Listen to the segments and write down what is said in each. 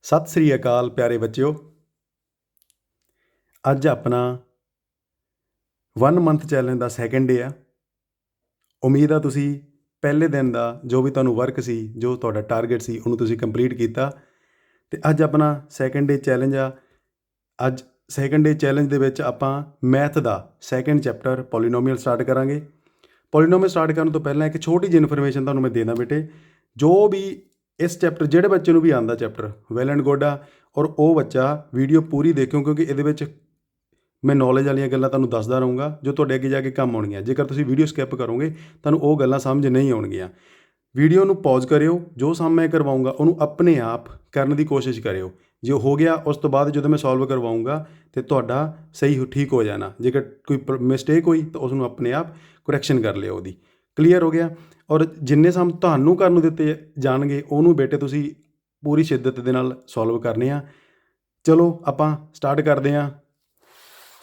ਸਤਿ ਸ੍ਰੀ ਅਕਾਲ ਪਿਆਰੇ ਬੱਚਿਓ। ਅੱਜ ਆਪਣਾ 1 ਮੰਥ ਚੈਲੰਜ ਦਾ ਸੈਕੰਡ ਡੇ ਆ। ਉਮੀਦ ਆ ਤੁਸੀਂ ਪਹਿਲੇ ਦਿਨ ਦਾ ਜੋ ਵੀ ਤੁਹਾਨੂੰ ਵਰਕ ਸੀ, ਜੋ ਤੁਹਾਡਾ ਟਾਰਗੇਟ ਸੀ, ਉਹਨੂੰ ਤੁਸੀਂ ਕੰਪਲੀਟ ਕੀਤਾ। ਅਤੇ ਅੱਜ ਆਪਣਾ ਸੈਕੰਡ ਡੇ ਚੈਲੰਜ ਆ। ਅੱਜ ਸੈਕੰਡ ਡੇ ਚੈਲੰਜ ਦੇ ਵਿੱਚ ਆਪਾਂ ਮੈਥ ਦਾ ਸੈਕੰਡ ਚੈਪਟਰ ਪੋਲੀਨੋਮੀਅਲ ਸਟਾਰਟ ਕਰਾਂਗੇ। ਪੋਲੀਨੋਮੀਅਲ ਸਟਾਰਟ ਕਰਨ ਤੋਂ ਪਹਿਲਾਂ ਇੱਕ ਛੋਟੀ ਜਿਹੀ ਇਨਫੋਰਮੇਸ਼ਨ ਤੁਹਾਨੂੰ ਮੈਂ ਦੇਣਾ ਬੇਟੇ। ਜੋ ਵੀ ਇਸ ਚੈਪਟਰ ਜਿਹੜੇ ਬੱਚੇ ਨੂੰ ਵੀ ਆਉਂਦਾ ਚੈਪਟਰ ਵੈਲ ਐਂਡ ਗੁੱਡ ਆ, ਔਰ ਉਹ ਬੱਚਾ ਵੀਡੀਓ ਪੂਰੀ ਦੇਖਿਓ, ਕਿਉਂਕਿ ਇਹਦੇ ਵਿੱਚ ਮੈਂ ਨੌਲੇਜ ਵਾਲੀਆਂ ਗੱਲਾਂ ਤੁਹਾਨੂੰ ਦੱਸਦਾ ਰਹੂੰਗਾ ਜੋ ਤੁਹਾਡੇ ਅੱਗੇ ਜਾ ਕੇ ਕੰਮ ਆਉਣਗੀਆਂ। ਜੇਕਰ ਤੁਸੀਂ ਵੀਡੀਓ ਸਕਿਪ ਕਰੋਗੇ ਤੁਹਾਨੂੰ ਉਹ ਗੱਲਾਂ ਸਮਝ ਨਹੀਂ ਆਉਣਗੀਆਂ। ਵੀਡੀਓ ਨੂੰ ਪੌਜ਼ ਕਰਿਓ, ਜੋ ਸਮ ਮੈਂ ਕਰਵਾਊਂਗਾ ਉਹਨੂੰ ਆਪਣੇ ਆਪ ਕਰਨ ਦੀ ਕੋਸ਼ਿਸ਼ ਕਰਿਓ। ਜੇ ਹੋ ਗਿਆ ਉਸ ਤੋਂ ਬਾਅਦ ਜਦੋਂ ਮੈਂ ਸੋਲਵ ਕਰਵਾਊਂਗਾ ਤਾਂ ਤੁਹਾਡਾ ਸਹੀ ਠੀਕ ਹੋ ਜਾਣਾ। ਜੇਕਰ ਕੋਈ ਮਿਸਟੇਕ ਹੋਈ ਤਾਂ ਉਸ ਨੂੰ ਆਪਣੇ ਆਪ ਕਰੈਕਸ਼ਨ ਕਰ ਲਿਓ ਉਹਦੀ। ਕਲੀਅਰ ਹੋ ਗਿਆ। ਔਰ ਜਿੰਨੇ ਸਮ ਤੁਹਾਨੂੰ ਕਰਨ ਨੂੰ ਦਿੱਤੇ ਜਾਣਗੇ ਉਹਨੂੰ ਬੇਟੇ ਤੁਸੀਂ ਪੂਰੀ ਸ਼ਿੱਦਤ ਦੇ ਨਾਲ ਸੋਲਵ ਕਰਨੇ ਆ। ਚਲੋ ਆਪਾਂ ਸਟਾਰਟ ਕਰਦੇ ਹਾਂ।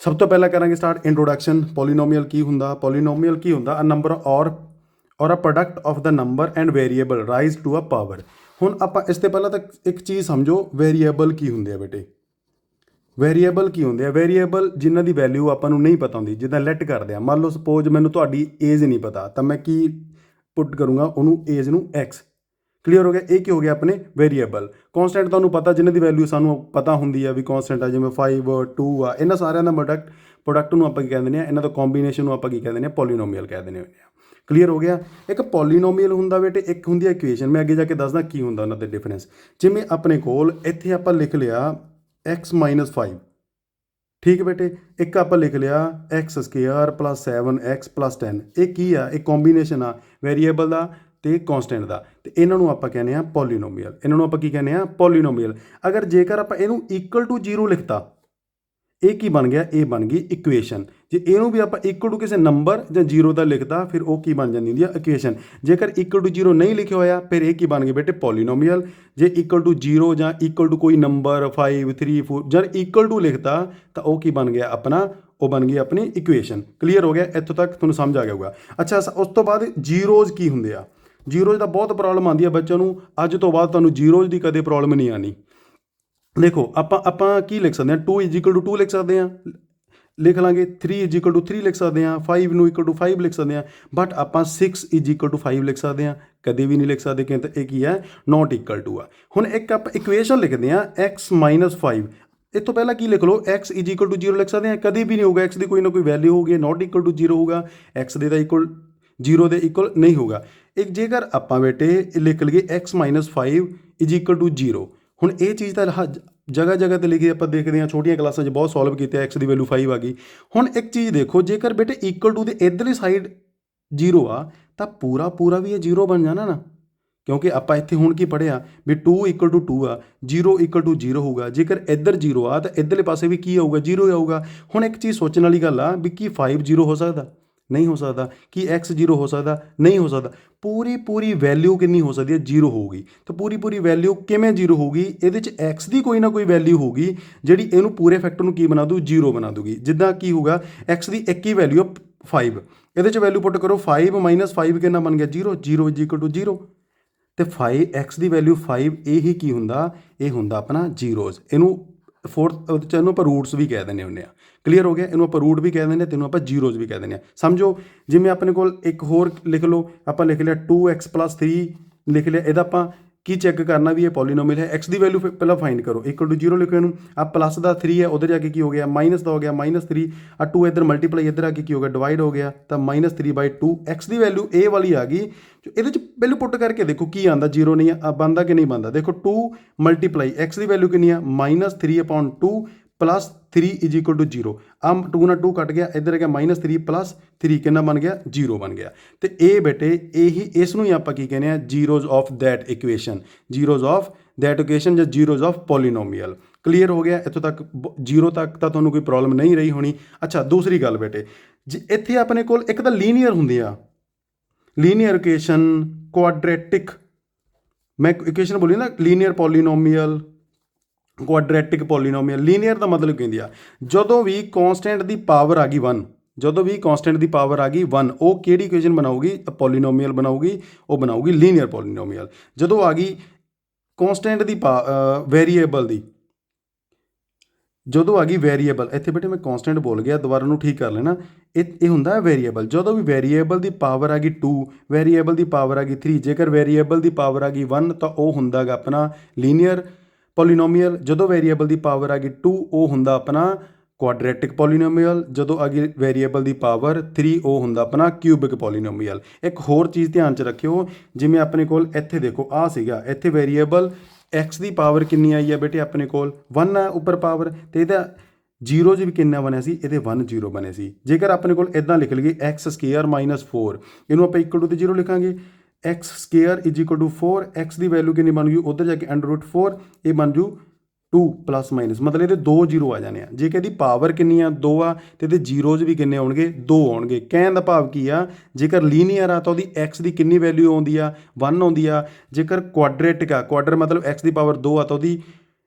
ਸਭ ਤੋਂ ਪਹਿਲਾਂ ਕਰਾਂਗੇ ਸਟਾਰਟ ਇੰਟਰੋਡਕਸ਼ਨ। ਪੋਲੀਨੋਮੀਅਲ ਕੀ ਹੁੰਦਾ? ਪੋਲੀਨੋਮੀਅਲ ਕੀ ਹੁੰਦਾ? A number or a product of the number and variable raise to a power. ਹੁਣ ਆਪਾਂ ਇਸ ਤੋਂ ਪਹਿਲਾਂ ਤਾਂ ਇੱਕ ਚੀਜ਼ ਸਮਝੋ, ਵੇਰੀਏਬਲ ਕੀ ਹੁੰਦੇ ਆ ਬੇਟੇ। ਵੇਰੀਏਬਲ ਕੀ ਹੁੰਦੇ ਆ? ਵੇਰੀਏਬਲ ਜਿਨ੍ਹਾਂ ਦੀ ਵੈਲਿਊ ਆਪਾਂ ਨੂੰ ਨਹੀਂ ਪਤਾ ਹੁੰਦੀ, ਜਿੱਦਾਂ ਲੈਟ ਕਰਦੇ ਆ। ਮੰਨ ਲਓ ਸਪੋਜ਼ ਮੈਨੂੰ ਤੁਹਾਡੀ ਏਜ ਨਹੀਂ ਪਤਾ, ਤਾਂ ਮੈਂ ਕੀ ਪੁੱਟ ਕਰੂੰਗਾ ਉਹਨੂੰ, ਏਜ ਨੂੰ ਐਕਸ। ਕਲੀਅਰ ਹੋ ਗਿਆ। ਇਹ ਕੀ ਹੋ ਗਿਆ? ਆਪਣੇ ਵੇਰੀਏਬਲ। ਕੌਨਸਟੈਂਟ ਤੁਹਾਨੂੰ ਪਤਾ, ਜਿਨ੍ਹਾਂ ਦੀ ਵੈਲਿਊ ਸਾਨੂੰ ਪਤਾ ਹੁੰਦੀ ਆ ਵੀ ਕੌਨਸਟੈਂਟ ਆ, ਜਿਵੇਂ 5 2 ਆ। ਇਹਨਾਂ ਸਾਰਿਆਂ ਦਾ ਪ੍ਰੋਡਕਟ ਨੂੰ ਆਪਾਂ ਕੀ ਕਹਿ ਦਿੰਦੇ ਆ? ਇਹਨਾਂ ਦਾ ਕੰਬੀਨੇਸ਼ਨ ਨੂੰ ਆਪਾਂ ਕੀ ਕਹਿ ਦਿੰਦੇ ਆ? ਪੋਲੀਨੋਮੀਅਲ ਕਹਿ ਦਿੰਦੇ ਹੁੰਦੇ ਆ। ਕਲੀਅਰ ਹੋ ਗਿਆ। ਇੱਕ ਪੋਲੀਨੋਮੀਅਲ ਹੁੰਦਾ ਬੇਟੇ, ਇੱਕ ਹੁੰਦੀ ਆ ਇਕੁਏਸ਼ਨ। ਮੈਂ ਅੱਗੇ ਜਾ ਕੇ ਦੱਸਦਾ ਕੀ ਹੁੰਦਾ ਉਹਨਾਂ ਦੇ ਡਿਫਰੈਂਸ। ਜਿਵੇਂ ਆਪਣੇ ਕੋਲ ਇੱਥੇ ਆਪਾਂ ਲਿਖ ਲਿਆ x - 5, ਠੀਕ ਬੇਟੇ। ਇੱਕ ਆਪਾਂ ਲਿਖ ਲਿਆ x² + 7x + 10। ਇਹ ਕੀ ਆ? ਇਹ ਕੰਬੀਨੇਸ਼ਨ ਆ ਵੇਰੀਏਬਲ ਦਾ ਅਤੇ ਕੌਨਸਟੈਂਟ ਦਾ, ਅਤੇ ਇਹਨਾਂ ਨੂੰ ਆਪਾਂ ਕਹਿੰਦੇ ਆ ਪੋਲੀਨੋਮੀਅਲ। ਇਹਨਾਂ ਨੂੰ ਆਪਾਂ ਕੀ ਕਹਿੰਦੇ ਆ? ਪੋਲੀਨੋਮੀਅਲ। ਅਗਰ ਜੇਕਰ ਆਪਾਂ ਇਹਨੂੰ ਇਕੁਅਲ ਟੂ 0 ਲਿਖਤਾ, ਇਹ ਕੀ ਬਣ ਗਿਆ? ਇਹ ਬਣ ਗਈ ਇਕੁਏਸ਼ਨ। ਜੇ ਇਹਨੂੰ ਵੀ ਆਪਾਂ ਇਕੁਅਲ ਟੂ ਕਿਸੇ ਨੰਬਰ ਜਾਂ 0 ਦਾ ਲਿਖਤਾ, ਫਿਰ ਉਹ ਕੀ ਬਣ ਜਾਂਦੀ ਹੁੰਦੀ ਆ? ਇਕੁਏਸ਼ਨ। ਜੇਕਰ ਇਕੁਅਲ ਟੂ 0 ਨਹੀਂ ਲਿਖਿਆ ਹੋਇਆ, ਫਿਰ ਇਹ ਕੀ ਬਣ ਗਏ ਬੇਟੇ? ਪੋਲੀਨੋਮੀਅਲ। ਜੇ ਇਕੁਅਲ ਟੂ 0 ਜਾਂ ਇਕੁਅਲ ਟੂ ਕੋਈ ਨੰਬਰ 5 3 4 ਜਦ ਇਕੁਅਲ ਟੂ ਲਿਖਤਾ, ਤਾਂ ਉਹ ਕੀ ਬਣ ਗਿਆ ਆਪਣਾ? ਉਹ ਬਣ ਗਈ ਆਪਣੀ ਇਕੁਏਸ਼ਨ। ਕਲੀਅਰ ਹੋ ਗਿਆ। ਇੱਥੋਂ ਤੱਕ ਤੁਹਾਨੂੰ ਸਮਝ ਆ ਗਿਆ ਹੋਊਗਾ। ਅੱਛਾ, ਉਸ ਤੋਂ ਬਾਅਦ ਜ਼ੀਰੋਜ਼ ਕੀ ਹੁੰਦੇ ਆ? ਜ਼ੀਰੋਜ਼ ਦਾ ਬਹੁਤ ਪ੍ਰੋਬਲਮ ਆਉਂਦੀ ਆ ਬੱਚਿਆਂ ਨੂੰ। ਅੱਜ ਤੋਂ ਬਾਅਦ ਤੁਹਾਨੂੰ ਜ਼ੀਰੋਜ਼ ਦੀ ਕਦੇ ਪ੍ਰੋਬਲਮ ਨਹੀਂ ਆਉਣੀ। ਦੇਖੋ ਆਪਾਂ ਕੀ ਲਿਖ ਸਕਦੇ ਹਾਂ? 2 = 2 ਲਿਖ ਸਕਦੇ ਹਾਂ, ਲਿਖ ਲਾਂਗੇ। 3 = 3 ਲਿਖ ਸਕਦੇ ਹਾਂ। 5 ਨੂੰ = 5 ਲਿਖ ਸਕਦੇ ਹਾਂ। ਬਟ ਆਪਾਂ 6 = 5 ਲਿਖ ਸਕਦੇ ਹਾਂ? ਕਦੇ ਵੀ ਨਹੀਂ ਲਿਖ ਸਕਦੇ, ਕਿਉਂਕਿ ਇਹ ਕੀ ਹੈ? ਨਾਟ ਇਕੁਅਲ ਟੂ ਆ। ਹੁਣ ਇੱਕ ਆਪਾਂ ਇਕੁਏਸ਼ਨ ਲਿਖਦੇ ਹਾਂ x - 5। ਇਸ ਤੋਂ ਪਹਿਲਾਂ ਕੀ ਲਿਖ ਲਓ? x = 0 ਲਿਖ ਸਕਦੇ ਹਾਂ? ਕਦੇ ਵੀ ਨਹੀਂ ਹੋਊਗਾ। x ਦੀ ਕੋਈ ਨਾ ਕੋਈ ਵੈਲਿਊ ਹੋਊਗੀ, ਨਾਟ ਇਕੁਅਲ ਟੂ 0 ਹੋਊਗਾ। x ਦੇ ਤਾਂ ਇਕੁਅਲ 0 ਦੇ ਇਕੁਅਲ ਨਹੀਂ ਹੋਊਗਾ। ਇੱਕ ਜੇਕਰ ਆਪਾਂ ਬੇਟੇ ਲਿਖ ਲਈਏ x - 5 = 0। ਹੁਣ ਇਹ ਚੀਜ਼ ਤਾਂ ਜਗ੍ਹਾ ਜਗ੍ਹਾ 'ਤੇ ਲਿਖੀ ਆਪਾਂ ਦੇਖਦੇ ਹਾਂ, ਛੋਟੀਆਂ ਕਲਾਸਾਂ 'ਚ ਬਹੁਤ ਸੋਲਵ ਕੀਤੇ। x ਦੀ ਵੈਲਿਊ 5 ਆ ਗਈ। ਹੁਣ ਇੱਕ ਚੀਜ਼ ਦੇਖੋ, ਜੇਕਰ ਬੇਟੇ ਇਕੁਅਲ ਟੂ ਦੇ ਇੱਧਰਲੀ ਸਾਈਡ 0 ਆ, ਤਾਂ ਪੂਰਾ ਵੀ ਇਹ 0 ਬਣ ਜਾਣਾ ਨਾ, ਕਿਉਂਕਿ ਆਪਾਂ ਇੱਥੇ ਹੁਣ ਕੀ ਪੜ੍ਹਿਆ ਵੀ 2 = 2 ਆ, 0 = 0 ਹੋਊਗਾ। ਜੇਕਰ ਇੱਧਰ 0 ਆ ਤਾਂ ਇੱਧਰਲੇ ਪਾਸੇ ਵੀ ਕੀ ਆਊਗਾ? 0 ਆਊਗਾ। ਹੁਣ ਇੱਕ ਚੀਜ਼ ਸੋਚਣ ਵਾਲੀ ਗੱਲ ਆ ਵੀ ਕੀ 5 0 ਹੋ ਸਕਦਾ? ਨਹੀਂ ਹੋ ਸਕਦਾ। ਕੀ x 0 ਹੋ ਸਕਦਾ? ਨਹੀਂ ਹੋ ਸਕਦਾ। ਪੂਰੀ ਵੈਲਿਊ ਕਿੰਨੀ ਹੋ ਸਕਦੀ ਹੈ? 0 ਹੋਊਗੀ। ਤਾਂ ਪੂਰੀ ਵੈਲਿਊ ਕਿਵੇਂ 0 ਹੋਊਗੀ? ਇਹਦੇ 'ਚ x ਦੀ ਕੋਈ ਨਾ ਕੋਈ ਵੈਲਿਊ ਹੋਊਗੀ ਜਿਹੜੀ ਇਹਨੂੰ ਪੂਰੇ ਫੈਕਟਰ ਨੂੰ ਕੀ ਬਣਾ ਦੂ? 0 ਬਣਾ ਦੂਗੀ। ਜਿੱਦਾਂ ਕੀ ਹੋਊਗਾ? x ਦੀ ਇੱਕ ਹੀ ਵੈਲਿਊ 5, ਇਹਦੇ 'ਚ ਵੈਲਿਊ ਪੁੱਟ ਕਰੋ। 5 - 5 ਕਿੰਨਾ ਬਣ ਗਿਆ? 0। 0 = 0 ਅਤੇ 5x ਦੀ ਵੈਲਿਊ 5। ਇਹ ਹੀ ਕੀ ਹੁੰਦਾ? ਇਹ ਹੁੰਦਾ ਆਪਣਾ ਜ਼ੀਰੋਜ਼। ਇਹਨੂੰ ਇਹਨੂੰ ਆਪਾਂ ਰੂਟਸ ਵੀ ਕਹਿ ਦਿੰਦੇ ਹੁੰਦੇ ਆ। ਕਲੀਅਰ ਹੋ ਗਿਆ। ਇਹਨੂੰ ਆਪਾਂ ਰੂਟ ਵੀ ਕਹਿ ਦਿੰਦੇ ਹਾਂ ਅਤੇ ਇਹਨੂੰ ਆਪਾਂ ਜ਼ੀਰੋਜ਼ ਵੀ ਕਹਿ ਦਿੰਦੇ ਹਾਂ। ਸਮਝੋ, ਜਿਵੇਂ ਆਪਣੇ ਕੋਲ ਇੱਕ ਹੋਰ ਲਿਖ ਲਓ। ਆਪਾਂ ਲਿਖ ਲਿਆ 2x + 3 ਲਿਖ ਲਿਆ। ਇਹਦਾ ਆਪਾਂ ਕੀ ਚੈੱਕ ਕਰਨਾ ਵੀ ਇਹ ਪੋਲੀਨੋਮੀਅਲ ਹੈ? x ਦੀ ਵੈਲਿਊ ਪਹਿਲਾਂ ਫਾਈਂਡ ਕਰੋ। = 0 ਲਿਖੋ ਇਹਨੂੰ। ਆ ਪਲੱਸ ਦਾ 3 ਹੈ, ਉਧਰ ਜਾ ਕੇ ਕੀ ਹੋ ਗਿਆ? ਮਾਈਨਸ ਦਾ ਹੋ ਗਿਆ -3। ਆ 2 ਇੱਧਰ ਮਲਟੀਪਲਾਈ, ਇੱਧਰ ਆ ਕੇ ਕੀ ਹੋ ਗਿਆ? ਡਿਵਾਈਡ ਹੋ ਗਿਆ। ਤਾਂ -3/2 x ਦੀ ਵੈਲਿਊ ਇਹ ਵਾਲੀ ਆ ਗਈ। ਇਹਦੇ 'ਚ ਵੈਲਿਊ ਪੁੱਟ ਕਰਕੇ ਦੇਖੋ ਕੀ ਆਉਂਦਾ? 0 ਨਹੀਂ ਬਣਦਾ ਕਿ ਨਹੀਂ ਬਣਦਾ? ਦੇਖੋ 2 × x ਦੀ ਵੈਲਿਊ ਕਿੰਨੀ ਆ? -3/2 + 3 = 0। ਆ 2 ਨਾਲ 2 ਕੱਟ ਗਿਆ, ਇੱਧਰ ਆ ਗਿਆ -3 + 3 ਕਿੰਨਾ ਬਣ ਗਿਆ? 0 ਬਣ ਗਿਆ। ਅਤੇ ਇਹ ਬੇਟੇ ਇਸ ਨੂੰ ਹੀ ਆਪਾਂ ਕੀ ਕਹਿੰਦੇ ਆ? Zeros of that equation. Zeros of that equation ਜਾਂ ਜ਼ੀਰੋਜ਼ ਆਫ ਪੋਲੀਨੋਮੀਅਲ। ਕਲੀਅਰ ਹੋ ਗਿਆ। ਇੱਥੋਂ ਤੱਕ 0 ਤੱਕ ਤਾਂ ਤੁਹਾਨੂੰ ਕੋਈ ਪ੍ਰੋਬਲਮ ਨਹੀਂ ਰਹੀ ਹੋਣੀ। ਅੱਛਾ, ਦੂਸਰੀ ਗੱਲ ਬੇਟੇ, ਇੱਥੇ ਆਪਣੇ ਕੋਲ ਇੱਕ ਤਾਂ ਲੀਨੀਅਰ ਹੁੰਦੀ ਆ, ਲੀਨੀਅਰ ਇਕੁਏਸ਼ਨ, ਕੁਆਡਰੇਟਿਕ। ਮੈਂ ਇਕੁਏਸ਼ਨ ਬੋਲੀ ਨਾ, ਲੀਨੀਅਰ ਪੋਲੀਨੋਮੀਅਲ, ਕੁਆਡਰੈਟਿਕ ਪੋਲੀਨੋਮੀਅਲ। ਲੀਨੀਅਰ ਦਾ ਮਤਲਬ ਕੀ ਹੁੰਦੀ ਆ? ਜਦੋਂ ਵੀ ਕੌਨਸਟੈਂਟ ਦੀ ਪਾਵਰ ਆ ਗਈ 1, ਜਦੋਂ ਵੀ ਕੌਨਸਟੈਂਟ ਦੀ ਪਾਵਰ ਆ ਗਈ 1, ਉਹ ਕਿਹੜੀ ਇਕੁਏਸ਼ਨ ਬਣਾਊਗੀ? ਪੋਲੀਨੋਮੀਅਲ ਬਣਾਊਗੀ। ਉਹ ਬਣਾਊਗੀ ਲੀਨੀਅਰ ਪੋਲੀਨੋਮੀਅਲ। ਜਦੋਂ ਆ ਗਈ ਕੌਂਸਟੈਂਟ ਦੀ ਵੇਰੀਏਬਲ ਦੀ ਜਦੋਂ ਆ ਗਈ ਵੇਰੀਏਬਲ, ਇੱਥੇ ਬੇਟੇ ਮੈਂ ਕੌਂਸਟੈਂਟ ਬੋਲ ਗਿਆ, ਦੁਬਾਰਾ ਨੂੰ ਠੀਕ ਕਰ ਲੈਣਾ। ਇਹ ਹੁੰਦਾ ਵੇਰੀਏਬਲ। ਜਦੋਂ ਵੀ ਵੇਰੀਏਬਲ ਦੀ ਪਾਵਰ ਆ ਗਈ 2, ਵੇਰੀਏਬਲ ਦੀ ਪਾਵਰ ਆ ਗਈ 3, ਜੇਕਰ ਵੇਰੀਏਬਲ ਦੀ ਪਾਵਰ ਆ ਗਈ 1 ਤਾਂ ਉਹ ਹੁੰਦਾ ਗਾ ਆਪਣਾ ਲੀਨੀਅਰ ਪੋਲੀਨੋਮੀਅਲ। ਜਦੋਂ ਵੇਰੀਏਬਲ ਦੀ ਪਾਵਰ ਆ ਗਈ 2 ਉਹ ਹੁੰਦਾ ਆਪਣਾ ਕੁਆਡਰੈਟਿਕ ਪੋਲੀਨੋਮੀਅਲ। ਜਦੋਂ ਆ ਗਈ ਵੇਰੀਏਬਲ ਦੀ ਪਾਵਰ 3 ਉਹ ਹੁੰਦਾ ਆਪਣਾ ਕਿਊਬਿਕ ਪੋਲੀਨੋਮੀਅਲ। ਇੱਕ ਹੋਰ ਚੀਜ਼ ਧਿਆਨ 'ਚ ਰੱਖਿਓ, ਜਿਵੇਂ ਆਪਣੇ ਕੋਲ ਇੱਥੇ ਦੇਖੋ ਆ ਸੀਗਾ, ਇੱਥੇ ਵੇਰੀਏਬਲ x ਦੀ ਪਾਵਰ ਕਿੰਨੀ ਆਈ ਹੈ ਬੇਟੇ ਆਪਣੇ ਕੋਲ 1 ਹੈ ਉੱਪਰ ਪਾਵਰ, ਅਤੇ ਇਹਦਾ ਜ਼ੀਰੋਜ਼ ਵੀ ਕਿੰਨਾ ਬਣਿਆ ਸੀ, ਇਹਦੇ 1 0 ਬਣੇ ਸੀ। ਜੇਕਰ ਆਪਣੇ ਕੋਲ ਇੱਦਾਂ ਲਿਖ ਲਈਏ x² - 4, ਇਹਨੂੰ ਆਪਾਂ ਇਕੁਅਲ ਟੂ 0 ਲਿਖਾਂਗੇ। x² = 4, x ਦੀ ਵੈਲੂ ਕਿੰਨੀ ਬਣ ਜੂ, ਉੱਧਰ ਜਾ ਕੇ √4, ਇਹ ਬਣ ਜੂ 2 +- ਮਤਲਬ ਇਹਦੇ 2 0 ਆ ਜਾਣੇ ਆ। ਜੇ ਕਿ ਇਹਦੀ ਪਾਵਰ ਕਿੰਨੀ ਆ 2 ਆ, ਅਤੇ ਇਹਦੇ ਜ਼ੀਰੋਜ਼ ਵੀ ਕਿੰਨੇ ਆਉਣਗੇ 2 ਆਉਣਗੇ। ਕਹਿਣ ਦਾ ਭਾਵ ਕੀ ਆ, ਜੇਕਰ ਲੀਨੀਅਰ ਆ ਤਾਂ ਉਹਦੀ x ਦੀ ਕਿੰਨੀ ਵੈਲਿਊ ਆਉਂਦੀ ਆ 1 ਆਉਂਦੀ ਆ। ਜੇਕਰ ਕੁਆਡਰੇਟਿਕ ਆ, ਕੁਆਡਰ ਮਤਲਬ x ਦੀ ਪਾਵਰ 2 ਆ ਤਾਂ ਉਹਦੀ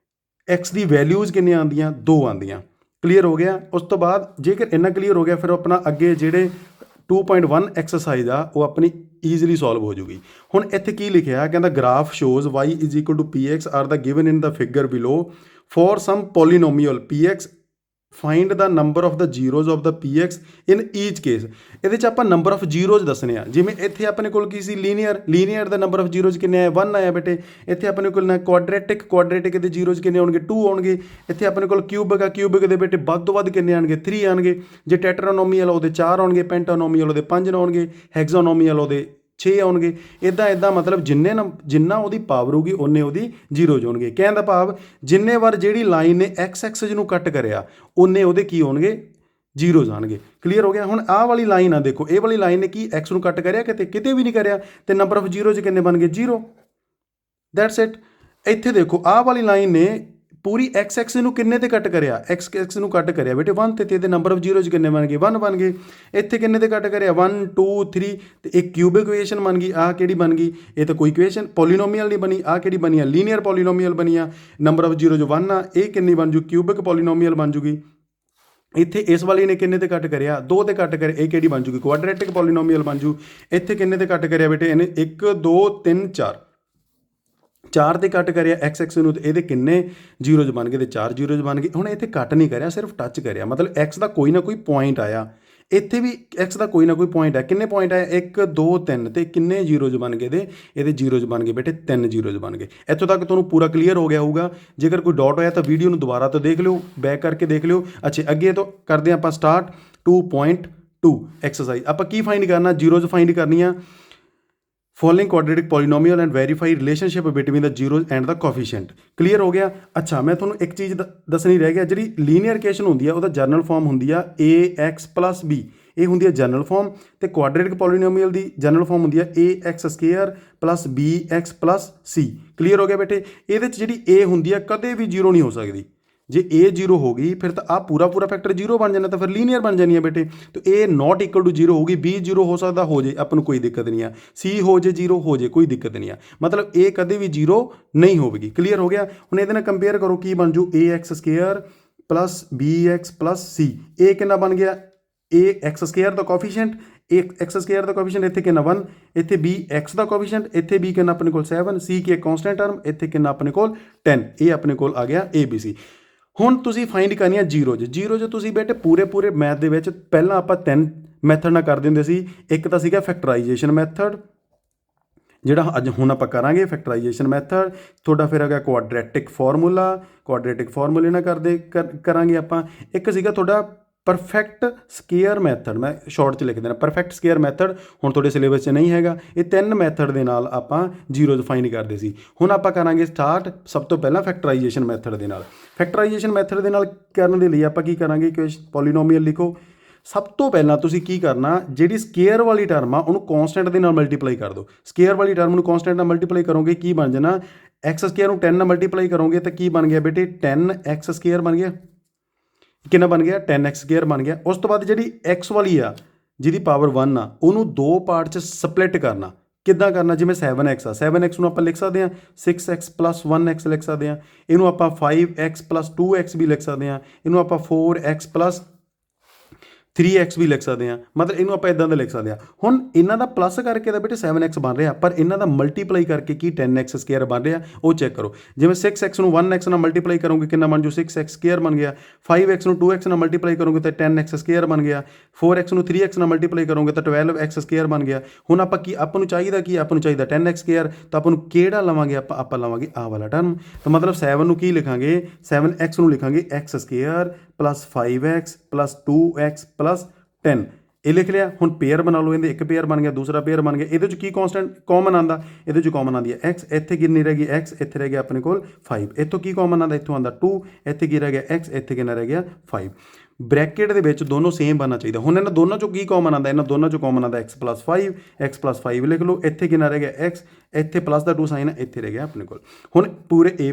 x ਦੀ ਵੈਲਿਊਜ਼ ਕਿੰਨੀਆਂ ਆਉਂਦੀਆਂ 2 ਆਉਂਦੀਆਂ। ਕਲੀਅਰ ਹੋ ਗਿਆ। ਉਸ ਤੋਂ ਬਾਅਦ ਜੇਕਰ ਇੰਨਾ ਕਲੀਅਰ ਹੋ ਗਿਆ, ਫਿਰ ਆਪਣਾ ਅੱਗੇ ਜਿਹੜੇ 2.1 ਐਕਸਰਸਾਈਜ਼ ਆ ਉਹ ਆਪਣੀ ਈਜ਼ੀਲੀ ਸੋਲਵ ਹੋ ਜੂਗੀ। ਹੁਣ ਇੱਥੇ ਕੀ ਲਿਖਿਆ, ਕਹਿੰਦਾ graph shows y = px are the given in the figure below for some polynomial px find the number of the zeroes of the px in each case. ਇਹਦੇ 'ਚ ਆਪਾਂ ਨੰਬਰ ਆਫ ਜ਼ੀਰੋਜ਼ ਦੱਸਣੇ ਆ। ਜਿਵੇਂ ਇੱਥੇ ਆਪਣੇ ਕੋਲ ਕੀ ਸੀ ਲੀਨੀਅਰ ਦਾ ਨੰਬਰ ਆਫ ਜ਼ੀਰੋਜ਼ ਕਿੰਨੇ ਆਏ 1 ਆਇਆ ਬੇਟੇ। ਇੱਥੇ ਆਪਣੇ ਕੋਲ ਨਾ ਕੁਆਡਰੇਟਿਕ ਦੇ ਜ਼ੀਰੋਜ਼ ਕਿੰਨੇ ਆਉਣਗੇ 2 ਆਉਣਗੇ। ਇੱਥੇ ਆਪਣੇ ਕੋਲ ਕਿਊਬਿਕ ਦੇ ਬੇਟੇ ਵੱਧ ਤੋਂ ਵੱਧ ਕਿੰਨੇ ਆਣਗੇ 3 ਆਣਗੇ। ਜੇ ਟੈਟਰਾਨੋਮੀਅਲ ਉਹਦੇ 4 ਆਉਣਗੇ, ਪੈਂਟਾਨੋਮੀਅਲ ਉਹਦੇ 5 ਆਉਣਗੇ, ਹੈਗਜ਼ਾਨੋਮੀਅਲ ਉਹਦੇ 6 ਆਉਣਗੇ। ਇੱਦਾਂ ਮਤਲਬ ਜਿੰਨਾ ਉਹਦੀ ਪਾਵਰ ਹੋਊਗੀ ਉਨੇ ਉਹਦੀ ਜ਼ੀਰੋਜ਼ ਹੋਣਗੇ। ਕਹਿਣ ਦਾ ਭਾਵ ਜਿੰਨੇ ਵਾਰ ਜਿਹੜੀ ਲਾਈਨ ਨੇ ਐਕਸ ਨੂੰ ਕੱਟ ਕਰਿਆ ਉਨੇ ਉਹਦੇ ਕੀ ਹੋਣਗੇ ਜ਼ੀਰੋਜ਼ ਆਣਗੇ। ਕਲੀਅਰ ਹੋ ਗਿਆ। ਹੁਣ ਆਹ ਵਾਲੀ ਲਾਈਨ ਆ ਦੇਖੋ, ਇਹ ਵਾਲੀ ਲਾਈਨ ਨੇ ਕੀ ਐਕਸ ਨੂੰ ਕੱਟ ਕਰਿਆ ਕਿਤੇ ਵੀ ਨਹੀਂ ਕਰਿਆ, ਤੇ ਨੰਬਰ ਆਫ ਜ਼ੀਰੋਜ਼ ਕਿੰਨੇ ਬਣ ਗਏ 0। That's it. ਇੱਥੇ ਦੇਖੋ ਆਹ ਵਾਲੀ ਲਾਈਨ ਨੇ ਪੂਰੀ ਐਕਸ ਨੂੰ ਕਿੰਨੇ ਤੇ ਕੱਟ ਕਰਿਆ, ਐਕਸ ਨੂੰ ਕੱਟ ਕਰਿਆ ਬੇਟੇ 1 ਤੇ ਇਹਦੇ ਨੰਬਰ ਆਫ ਜ਼ੀਰੋਜ਼ ਕਿੰਨੇ ਬਣ ਗਏ 1 ਬਣ ਗਏ। ਇੱਥੇ ਕਿੰਨੇ ਤੇ ਕੱਟ ਕਰਿਆ 1 2 3 ਤੇ ਇੱਕ ਕਿਊਬਿਕ ਇਕੁਏਸ਼ਨ ਬਣ ਗਈ। ਆਹ ਕਿਹੜੀ ਬਣ ਗਈ, ਇਹ ਤਾਂ ਕੋਈ ਇਕੁਏਸ਼ਨ ਪੋਲੀਨੋਮੀਅਲ ਨਹੀਂ ਬਣੀ। ਆਹ ਕਿਹੜੀ ਬਣੀ ਆ, ਲੀਨੀਅਰ ਪੋਲੀਨੋਮੀਅਲ ਬਣੀ ਆ। ਨੰਬਰ ਆਫ ਜ਼ੀਰੋਜ਼ 1 ਆ, ਇਹ ਕਿੰਨੀ ਬਣ ਜੂ ਕਿਊਬਿਕ ਪੋਲੀਨੋਮੀਅਲ ਬਣ ਜੂਗੀ। ਇੱਥੇ ਇਸ ਵਾਲੀ ਨੇ ਕਿੰਨੇ ਤੇ ਕੱਟ ਕਰਿਆ 2 ਤੇ ਕੱਟ ਕਰਿਆ, ਇਹ ਕਿਹੜੀ ਬਣ ਜੂਗੀ ਕੁਆਡਰੇਟਿਕ ਪੋਲੀਨੋਮੀਅਲ ਬਣ ਜੂ। ਇੱਥੇ ਕਿੰਨੇ ਤੇ ਕੱਟ ਕਰਿਆ ਬੇਟੇ ਇਹਨੇ 1 2 3 4 ਤੇ ਕੱਟ ਕਰਿਆ ਐਕਸ ਨੂੰ, ਤੇ ਇਹਦੇ ਕਿੰਨੇ ਜ਼ੀਰੋਜ਼ ਬਣ ਗਏ ਤੇ 4 ਜ਼ੀਰੋਜ਼ ਬਣ ਗਏ। ਹੁਣ ਇੱਥੇ ਕੱਟ ਨਹੀਂ ਕਰਿਆ, ਸਿਰਫ ਟੱਚ ਕਰਿਆ, ਮਤਲਬ ਐਕਸ ਦਾ ਕੋਈ ਨਾ ਕੋਈ ਪੁਆਇੰਟ ਆਇਆ। ਇੱਥੇ ਵੀ ਐਕਸ ਦਾ ਕੋਈ ਨਾ ਕੋਈ ਪੁਆਇੰਟ ਹੈ। ਕਿੰਨੇ ਪੁਆਇੰਟ ਆਏ 1 2 3 ਤੇ ਕਿੰਨੇ ਜ਼ੀਰੋਜ਼ ਬਣ ਗਏ ਇਹਦੇ ਜ਼ੀਰੋਜ਼ ਬਣ ਗਏ ਬੇਟੇ 3 ਜ਼ੀਰੋਜ਼ ਬਣ ਗਏ। ਇੱਥੋਂ ਤੱਕ ਤੁਹਾਨੂੰ ਪੂਰਾ ਕਲੀਅਰ ਹੋ ਗਿਆ ਹੋਊਗਾ। ਜੇਕਰ ਕੋਈ ਡਾਊਟ ਹੋਇਆ ਤਾਂ ਵੀਡੀਓ ਨੂੰ ਦੁਬਾਰਾ ਤੋਂ ਦੇਖ ਲਿਓ, ਬੈਕ ਕਰਕੇ ਦੇਖ ਲਿਓ। ਅੱਛਾ, ਅੱਗੇ ਤੋਂ ਕਰਦੇ ਆਪਾਂ ਸਟਾਰਟ 2.2 ਐਕਸਰਸਾਈਜ਼। ਆਪਾਂ ਕੀ ਫਾਈਂਡ ਕਰਨਾ, ਜ਼ੀਰੋਜ਼ ਫਾਈਂਡ ਕਰਨੀਆਂ। Following quadratic polynomial and verify relationship between the zeroes and the coefficient. Clear ਹੋ ਗਿਆ। ਅੱਛਾ, ਮੈਂ ਤੁਹਾਨੂੰ ਇੱਕ ਚੀਜ਼ ਦੱਸਣੀ ਰਹਿ ਗਿਆ, ਜਿਹੜੀ ਲੀਨੀਅਰ ਇਕੁਏਸ਼ਨ ਹੁੰਦੀ ਆ ਉਹਦਾ ਜਨਰਲ ਫਾਰਮ ਹੁੰਦੀ ਆ ax + b, ਇਹ ਹੁੰਦੀ ਆ ਜਨਰਲ ਫਾਰਮ। ਤੇ ਕੁਆਡਰੇਟਿਕ ਪੋਲੀਨੋਮੀਅਲ ਦੀ ਜਨਰਲ ਫਾਰਮ ਹੁੰਦੀ ਆ ax² + bx + c। ਕਲੀਅਰ ਹੋ ਗਿਆ ਬੇਟੇ। ਇਹਦੇ 'ਚ ਜਿਹੜੀ a ਹੁੰਦੀ ਆ ਕਦੇ ਵੀ 0 ਨਹੀਂ ਹੋ ਸਕਦੀ। ਜੇ a 0 ਹੋ ਗਈ ਫਿਰ ਤਾਂ ਆਹ ਪੂਰਾ ਫੈਕਟਰ 0 ਬਣ ਜਾਣਾ, ਤਾਂ ਫਿਰ ਲੀਨੀਅਰ ਬਣ ਜਾਣੀ ਹੈ ਬੇਟੇ। ਤਾਂ a ≠ 0 ਹੋਊਗੀ, b 0 ਹੋ ਸਕਦਾ, ਹੋ ਜੇ, ਆਪਾਂ ਨੂੰ ਕੋਈ ਦਿੱਕਤ ਨਹੀਂ ਆ। c ਹੋ ਜੇ 0 ਹੋ ਜੇ, ਕੋਈ ਦਿੱਕਤ ਨਹੀਂ ਆ। ਮਤਲਬ a ਕਦੇ ਵੀ 0 ਨਹੀਂ ਹੋਵੇਗੀ। ਕਲੀਅਰ ਹੋ ਗਿਆ। ਹੁਣ ਇਹਦੇ ਨਾਲ ਕੰਪੇਅਰ ਕਰੋ, ਕੀ ਬਣ ਜੂ ax² + bx + c। a ਕਿੰਨਾ ਬਣ ਗਿਆ ax² ਦਾ ਕੋਫੀਸ਼ੀਐਂਟ, x² ਦਾ ਕੋਫੀਸ਼ੀਐਂਟ ਇੱਥੇ ਕਿੰਨਾ 1, ਇੱਥੇ b x ਦਾ ਕੋਫੀਸ਼ੀਐਂਟ, ਇੱਥੇ b ਕਿੰਨਾ ਆਪਣੇ ਕੋਲ 7, c ਕੀ ਕੌਂਸਟੈਂਟ ਟਰਮ, ਇੱਥੇ ਕਿੰਨਾ ਆਪਣੇ ਕੋਲ 10। ਇਹ ਆਪਣੇ ਕੋਲ ਆ ਗਿਆ ABC। ਹੁਣ ਤੁਸੀਂ ਫਾਈਂਡ ਕਰਨੀ ਆ ਜ਼ੀਰੋਜ਼ ਤੁਸੀਂ ਬੇਟੇ ਪੂਰੇ ਮੈਥ ਦੇ ਵਿੱਚ ਪਹਿਲਾਂ ਆਪਾਂ 3 ਮੈਥਡ ਨਾਲ ਕਰਦੇ ਹੁੰਦੇ ਸੀ। ਇੱਕ ਤਾਂ ਸੀਗਾ ਫੈਕਟਰਾਈਜੇਸ਼ਨ ਮੈਥਡ, ਜਿਹੜਾ ਅੱਜ ਹੁਣ ਆਪਾਂ ਕਰਾਂਗੇ ਫੈਕਟਰਾਈਜੇਸ਼ਨ ਮੈਥਡ। ਤੁਹਾਡਾ ਫਿਰ ਹੈਗਾ ਕੁਆਡਰੈਟਿਕ ਫਾਰਮੂਲੇ ਨਾਲ ਕਰਾਂਗੇ ਆਪਾਂ। ਇੱਕ ਸੀਗਾ ਤੁਹਾਡਾ ਪਰਫੈਕਟ ਸਕੇਅਰ ਮੈਥਡ, ਮੈਂ ਸ਼ਾਰਟ 'ਚ ਲਿਖ ਦੇਣਾ ਪਰਫੈਕਟ ਸਕੇਅਰ ਮੈਥਡ। ਹੁਣ ਤੁਹਾਡੇ ਸਿਲੇਬਸ 'ਚ ਨਹੀਂ ਹੈਗਾ। ਇਹ 3 ਮੈਥਡ ਦੇ ਨਾਲ ਆਪਾਂ ਜ਼ੀਰੋਜ਼ ਫਾਈਂਡ ਕਰਦੇ ਸੀ। ਹੁਣ ਆਪਾਂ ਕਰਾਂਗੇ ਸਟਾਰਟ ਸਭ ਤੋਂ ਪਹਿਲਾਂ ਫੈਕਟਰਾਈਜੇਸ਼ਨ ਮੈਥਡ ਦੇ ਨਾਲ। ਫੈਕਟਰਾਈਜੇਸ਼ਨ ਮੈਥਡ ਦੇ ਨਾਲ ਕਰਨ ਦੇ ਲਈ ਆਪਾਂ ਕੀ ਕਰਾਂਗੇ, ਪੋਲੀਨੋਮੀਅਲ ਲਿਖੋ। ਸਭ ਤੋਂ ਪਹਿਲਾਂ ਤੁਸੀਂ ਕੀ ਕਰਨਾ, ਜਿਹੜੀ ਸਕੇਅਰ ਵਾਲੀ ਟਰਮ ਆ ਉਹਨੂੰ ਕੌਂਸਟੈਂਟ ਦੇ ਨਾਲ ਮਲਟੀਪਲਾਈ ਕਰ ਦਿਓ। ਸਕੇਅਰ ਵਾਲੀ ਟਰਮ ਨੂੰ ਕੌਂਸਟੈਂਟ ਨਾਲ ਮਲਟੀਪਲਾਈ ਕਰੋਗੇ, ਕੀ ਬਣ ਜਾਣਾ x² ਨੂੰ 10 ਨਾਲ ਮਲਟੀਪਲਾਈ ਕਰੋਗੇ ਤਾਂ ਕੀ ਬਣ ਗਿਆ ਬੇਟੇ 10x² ਬਣ ਗਿਆ। ਕਿੰਨਾ ਬਣ ਗਿਆ 10x² ਬਣ ਗਿਆ। ਉਸ ਤੋਂ ਬਾਅਦ ਜਿਹੜੀ x ਵਾਲੀ ਆ ਜਿਹਦੀ ਪਾਵਰ 1 ਆ ਉਹਨੂੰ 2 ਪਾਰਟ 'ਚ ਸਪਲਿਟ ਕਰਨਾ। ਕਿੱਦਾਂ ਕਰਨਾ, ਜਿਵੇਂ 7x ਆ, 7x ਨੂੰ ਆਪਾਂ ਲਿਖ ਸਕਦੇ ਹਾਂ 6x + 1x ਲਿਖ ਸਕਦੇ ਹਾਂ। ਇਹਨੂੰ ਆਪਾਂ 5x + 2x ਵੀ ਲਿਖ ਸਕਦੇ ਹਾਂ। ਇਹਨੂੰ ਆਪਾਂ 4x + 3x ਵੀ ਲਿਖ ਸਕਦੇ ਹਾਂ, ਮਤਲਬ ਇਹਨੂੰ ਆਪਾਂ ਇਦਾਂ ਦਾ ਲਿਖ ਸਕਦੇ ਹਾਂ। ਹੁਣ ਇਹਨਾਂ ਦਾ ਪਲੱਸ ਕਰਕੇ ਤਾਂ ਬੇਟੇ 7x ਬਣ ਰਿਹਾ, ਪਰ ਇਹਨਾਂ ਦਾ ਮਲਟੀਪਲਾਈ ਕਰਕੇ ਕੀ 10x ਸਕੁਅਰ ਬਣ ਰਿਹਾ, ਉਹ ਚੈੱਕ ਕਰੋ। ਜਿਵੇਂ 6x ਨੂੰ 1x ਨਾਲ ਮਲਟੀਪਲਾਈ ਕਰੋਗੇ ਕਿੰਨਾ ਬਣ ਜੂ, 6x ਸਕੁਅਰ ਬਣ ਗਿਆ। 5x ਨੂੰ 2x ਨਾਲ ਮਲਟੀਪਲਾਈ ਕਰੋਗੇ ਤਾਂ 10x ਸਕੁਅਰ ਬਣ ਗਿਆ। 4x ਨੂੰ 3x ਨਾਲ ਮਲਟੀਪਲਾਈ ਕਰੋਗੇ ਤਾਂ 12x ਸਕੁਅਰ ਬਣ ਗਿਆ। ਹੁਣ ਆਪਾਂ ਨੂੰ ਚਾਹੀਦਾ ਕੀ, ਆਪਾਂ ਨੂੰ ਚਾਹੀਦਾ 10x ਸਕੁਅਰ, ਤਾਂ ਆਪਾਂ ਨੂੰ ਕਿਹੜਾ ਲਵਾਂਗੇ, ਆਪਾਂ ਲਵਾਂਗੇ ਆਹ ਵਾਲਾ ਟਰਮ। ਤਾਂ ਮਤਲਬ 7 ਨੂੰ ਕੀ ਲਿਖਾਂਗੇ, 7x ਨੂੰ ਲਿਖਾਂਗੇ x square plus 5x plus 2x plus 10, ਇਹ ਲਿਖ ਲਿਆ। ਹੁਣ ਪੇਅਰ ਬਣਾ ਲਓ, ਇਹਦੇ ਇੱਕ ਪੇਅਰ ਬਣ ਗਿਆ, ਦੂਸਰਾ ਪੇਅਰ ਬਣ ਗਿਆ। ਇਹਦੇ 'ਚ ਕੀ ਕੌਨਸਟੈਂਟ ਕਾਮਨ ਆਉਂਦਾ, ਇਹਦੇ 'ਚ ਕਾਮਨ ਆਉਂਦੀ ਹੈ x, ਇੱਥੇ ਕਿੰਨੀ ਰਹਿ ਗਈ x, ਇੱਥੇ ਰਹਿ ਗਿਆ ਆਪਣੇ ਕੋਲ 5। ਇੱਥੋਂ ਕੀ ਕਾਮਨ ਆਉਂਦਾ, ਇੱਥੋਂ ਆਉਂਦਾ 2, ਇੱਥੇ ਕੀ ਰਹਿ ਗਿਆ x, ਇੱਥੇ ਕਿੰਨਾ ਰਹਿ ਗਿਆ 5। ਬ੍ਰੈਕਟ ਦੇ ਵਿੱਚ ਦੋਨੋਂ ਸੇਮ ਬਣਨਾ ਚਾਹੀਦਾ। ਹੁਣ ਇਹਨਾਂ ਦੋਨਾਂ 'ਚੋਂ ਕੀ ਕਾਮਨ ਆਉਂਦਾ, ਇਹਨਾਂ ਦੋਨਾਂ 'ਚੋਂ ਕਾਮਨ ਆਉਂਦਾ x ਪਲੱਸ 5, x ਪਲੱਸ 5 ਲਿਖ ਲਓ। ਇੱਥੇ ਕਿੰਨਾ ਰਹਿ ਗਿਆ x, ਇੱਥੇ ਪਲੱਸ ਦਾ 2 ਸਾਈਨ ਹੈ, ਇੱਥੇ ਰਹਿ ਗਿਆ ਆਪਣੇ ਕੋਲ। ਹੁਣ ਪੂਰੇ ਇਹ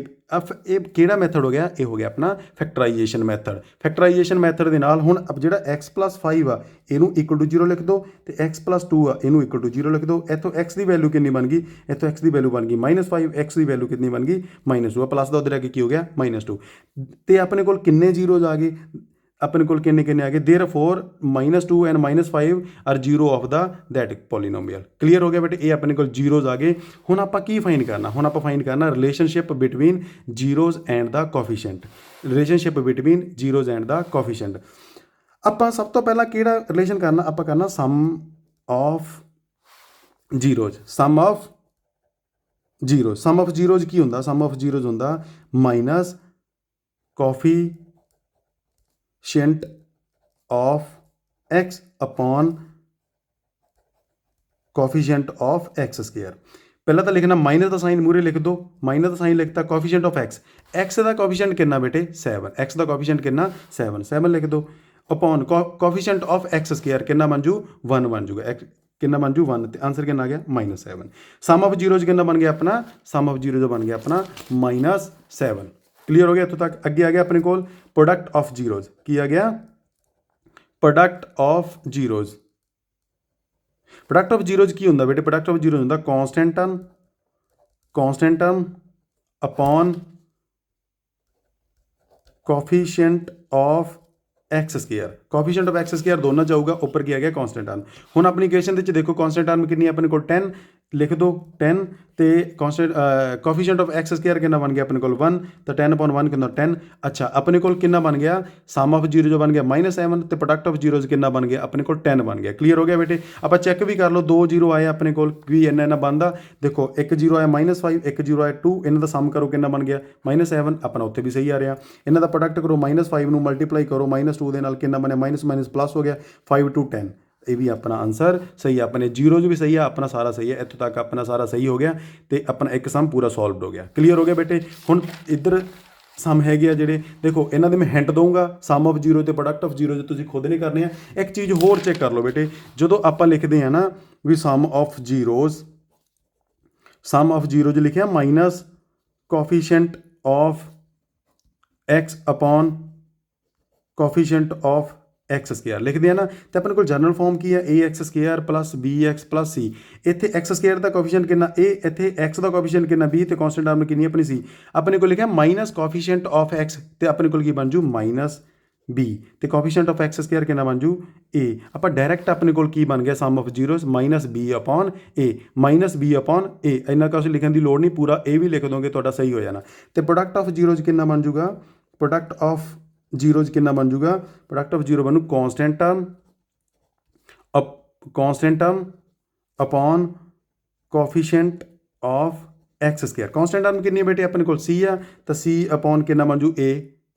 ਕਿਹੜਾ ਮੈਥਡ ਹੋ ਗਿਆ, ਇਹ ਹੋ ਗਿਆ ਆਪਣਾ ਫੈਕਟਰਾਈਜੇਸ਼ਨ ਮੈਥਡ। ਫੈਕਟਰਾਈਜੇਸ਼ਨ ਮੈਥਡ ਦੇ ਨਾਲ ਹੁਣ ਜਿਹੜਾ x ਪਲੱਸ 5 ਆ ਇਹਨੂੰ ਇਕੁਅਲ ਟੂ 0 ਲਿਖ ਦਿਓ, ਤੇ x ਪਲੱਸ 2 ਆ ਇਹਨੂੰ ਇਕੁਅਲ ਟੂ 0 ਲਿਖ ਦਿਓ। ਇੱਥੋਂ x ਦੀ ਵੈਲਿਊ ਕਿੰਨੀ ਬਣ ਗਈ, ਇੱਥੋਂ x ਦੀ ਵੈਲਿਊ ਬਣ ਗਈ -5, x ਦੀ ਵੈਲਿਊ ਕਿੰਨੀ ਬਣ ਗਈ -2, ਪਲੱਸ ਦਾ ਉੱਧਰ ਆ ਕੇ ਕੀ ਹੋ ਗਿਆ -2। ਤੇ ਆਪਣੇ ਕੋਲ ਕਿੰਨੇ ਜ਼ੀਰੋਜ਼ ਆ ਗਏ, ਆਪਣੇ ਕੋਲ ਕਿੰਨੇ ਆ ਗਏ, therefore -2 and -5 are zero of the that polynomial. Clear ਹੋ ਗਿਆ ਬੇਟੇ, ਇਹ ਆਪਣੇ ਕੋਲ ਜ਼ੀਰੋਜ਼ ਆ ਗਏ। ਹੁਣ ਆਪਾਂ ਕੀ ਫਾਈਂਡ ਕਰਨਾ, ਹੁਣ ਆਪਾਂ ਫਾਈਂਡ ਕਰਨਾ relationship between zeroes and the coefficient. Relationship between zeroes and the coefficient. ਆਪਾਂ ਸਭ ਤੋਂ ਪਹਿਲਾਂ ਕਿਹੜਾ ਰਿਲੇਸ਼ਨ ਕਰਨਾ, ਆਪਾਂ ਕਰਨਾ sum of zeros. Sum of zeros ਕੀ ਹੁੰਦਾ, ਸਮ ਆਫ ਜ਼ੀਰੋਜ਼ ਹੁੰਦਾ minus coefficient of x upon coefficient of x square. ਪਹਿਲਾਂ ਤਾਂ ਲਿਖਣਾ ਮਾਈਨਸ ਦਾ ਸਾਈਨ ਮੂਰੇ ਲਿਖ ਦਿਓ, ਮਾਈਨਸ ਦਾ ਸਾਈਨ ਲਿਖਤਾ, ਕੋਫੀਸ਼ੀਐਂਟ ਆਫ x ਦਾ ਕੋਫੀਸ਼ੀਐਂਟ ਕਿੰਨਾ ਬੇਟੇ 7, x ਦਾ ਕੋਫੀਸ਼ੀਐਂਟ ਕਿੰਨਾ 7 ਲਿਖ ਦਿਓ, upon coefficient of x square ਕਿੰਨਾ ਬਣ ਜੂ 1 ਬਣ ਜੂਗਾ, x ਕਿੰਨਾ ਬਣ ਜੂ 1, ਤੇ ਆਨਸਰ ਕਿੰਨਾ ਆ ਗਿਆ -7। ਸਮ ਆਫ ਜ਼ੀਰੋਜ਼ ਕਿੰਨਾ ਬਣ ਗਿਆ ਆਪਣਾ, ਸਮ ਆਫ ਜ਼ੀਰੋਜ਼ ਬਣ ਗਿਆ ਆਪਣਾ -7। ਕਲੀਅਰ ਹੋ ਗਿਆ ਇੱਥੋਂ ਤੱਕ। ਅੱਗੇ ਆ ਗਿਆ ਆਪਣੇ ਕੋਲ ਪ੍ਰੋਡਕਟ ਆਫ ਜ਼ੀਰੋਜ਼। ਕੀ ਆ ਗਿਆ, product of zeros. Product of zeros ਕੀ ਹੁੰਦਾ ਬੇਟੇ, ਪ੍ਰੋਡਕਟ ਆਫ ਜ਼ੀਰੋਜ਼ ਹੁੰਦਾ constant term upon coefficient of x square. Coefficient of x square ਦੋਨਾਂ ਚ ਆਊਗਾ, ਉੱਪਰ ਕੀ ਆ ਗਿਆ ਕੌਨਸਟੈਂਟ ਟਰਮ। ਹੁਣ ਆਪਣੀ ਇਕੁਏਸ਼ਨ ਦੇ ਵਿੱਚ ਦੇਖੋ ਕੌਨਸਟੈਂਟ ਟਰਮ ਕਿੰਨੀ ਆਪਣੇ ਕੋਲ 10 ਲਿਖ ਦਿਓ 10, ਤੇ ਕੋਫੀਸ਼ੀਐਂਟ ਆਫ x ਸਕੁਅਰ ਕਿੰਨਾ ਬਣ ਗਿਆ ਆਪਣੇ ਕੋਲ 1, ਤਾਂ 10/1 ਕਿੰਨਾ 10। ਅੱਛਾ ਆਪਣੇ ਕੋਲ ਕਿੰਨਾ ਬਣ ਗਿਆ, ਸਮ ਆਫ ਜ਼ੀਰੋ ਜੋ ਬਣ ਗਿਆ -7, ਤੇ ਪ੍ਰੋਡਕਟ ਆਫ ਜ਼ੀਰੋਜ਼ ਕਿੰਨਾ ਬਣ ਗਿਆ ਆਪਣੇ ਕੋਲ 10 ਬਣ ਗਿਆ। ਕਲੀਅਰ ਹੋ ਗਿਆ ਬੇਟੇ। ਆਪਾਂ ਚੈੱਕ ਵੀ ਕਰ ਲਓ, 2 ਜ਼ੀਰੋ ਆਏ ਆਪਣੇ ਕੋਲ, ਵੀ ਇੰਨਾ ਬਣਦਾ। ਦੇਖੋ ਇੱਕ ਜ਼ੀਰੋ ਆਇਆ -5, ਇੱਕ ਜ਼ੀਰੋ ਆਇਆ 2, ਇਹਨਾਂ ਦਾ ਸਮ ਕਰੋ ਕਿੰਨਾ ਬਣ ਗਿਆ -7, ਆਪਣਾ ਉੱਥੇ ਵੀ ਸਹੀ ਆ ਰਿਹਾ। ਇਹਨਾਂ ਦਾ ਪ੍ਰੋਡਕਟ ਕਰੋ, -5 ਨੂੰ ਮਲਟੀਪਲਾਈ ਕਰੋ -2 ਦੇ ਨਾਲ, ਕਿੰਨਾ ਬਣਿਆ ਮਾਈਨਸ ਪਲੱਸ ਹੋ ਗਿਆ 5 to 10। ਇਹ ਵੀ ਆਪਣਾ ਆਨਸਰ ਸਹੀ ਆ, ਆਪਣੇ ਜ਼ੀਰੋਜ਼ ਵੀ ਸਹੀ ਆ, ਆਪਣਾ ਸਾਰਾ ਸਹੀ ਹੈ। ਇੱਥੋਂ ਤੱਕ ਆਪਣਾ ਸਾਰਾ ਸਹੀ ਹੋ ਗਿਆ, ਤੇ ਆਪਣਾ ਇੱਕ ਸਮ ਪੂਰਾ ਸੋਲਵਡ ਹੋ ਗਿਆ। ਕਲੀਅਰ ਹੋ ਗਿਆ ਬੇਟੇ। ਹੁਣ ਇੱਧਰ ਸਮ ਹੈਗੇ ਆ ਜਿਹੜੇ, ਦੇਖੋ ਇਹਨਾਂ ਦੇ ਮੈਂ ਹਿੰਟ ਦਊਂਗਾ, ਸਮ ਆਫ ਜ਼ੀਰੋ ਤੇ ਪ੍ਰੋਡਕਟ ਆਫ ਜ਼ੀਰੋ ਤੁਸੀਂ ਖੁਦ ਨਹੀਂ ਕਰਨੇ ਆ। ਇੱਕ ਚੀਜ਼ ਹੋਰ ਚੈੱਕ ਕਰ ਲਓ ਬੇਟੇ, ਜਦੋਂ ਆਪਾਂ ਲਿਖਦੇ ਆ ਨਾ ਵੀ ਸਮ ਆਫ ਜ਼ੀਰੋਜ਼ ਲਿਖਿਆ minus coefficient of x upon coefficient of x square ਲਿਖਦੇ ਆ ਨਾ, ਤੇ ਆਪਣੇ ਕੋਲ ਜਨਰਲ ਫਾਰਮ ਕੀ ਹੈ, ax square plus bx plus c। ਇੱਥੇ x ਸਕੁਅਰ ਦਾ ਕੋਫੀਸ਼ੀਐਂਟ ਕਿੰਨਾ a, ਇੱਥੇ x ਦਾ ਕੋਫੀਸ਼ੀਐਂਟ ਕਿੰਨਾ b, ਤੇ ਕੌਨਸਟੈਂਟ ਟਰਮ ਕਿੰਨੀ ਆਪਣੀ c। ਆਪਣੇ ਕੋਲ ਲਿਖਿਆ ਮਾਈਨਸ ਕੋਫੀਸ਼ੀਐਂਟ ਆਫ x, ਤੇ ਆਪਣੇ ਕੋਲ ਕੀ ਬਣ ਜੂ -b, ਤੇ ਕੋਫੀਸ਼ੀਐਂਟ ਆਫ x ਸਕੁਅਰ ਕਿੰਨਾ ਬਣ ਜੂ a। ਆਪਾਂ ਡਾਇਰੈਕਟ ਆਪਣੇ ਕੋਲ ਕੀ ਬਣ ਗਿਆ sum of zeros -b upon a। ਇੰਨਾ ਕੁਛ ਲਿਖਣ ਦੀ ਲੋੜ ਨਹੀਂ, ਪੂਰਾ a ਵੀ ਲਿਖ ਦੋਗੇ ਤੁਹਾਡਾ ਸਹੀ ਹੋ ਜਾਣਾ। ਤੇ ਪ੍ਰੋਡਕਟ ਆਫ ਜ਼ੀਰੋਜ਼ ਕਿੰਨਾ ਬਣ ਜੂਗਾ, ਪ੍ਰੋਡਕਟ ਆਫ ਜ਼ੀਰੋਜ਼ ਕਿੰਨਾ ਬਣ ਜੂਗਾ, ਪ੍ਰੋਡਕਟ ਆਫ ਜ਼ੀਰੋ ਬਣੂ constant term upon coefficient of x square. Constant term ਕਿੰਨੀ ਬੇਟੇ ਆਪਣੇ ਕੋਲ c ਆ, ਤਾਂ c अपॉन ਕਿੰਨਾ ਬਣ ਜੂ a,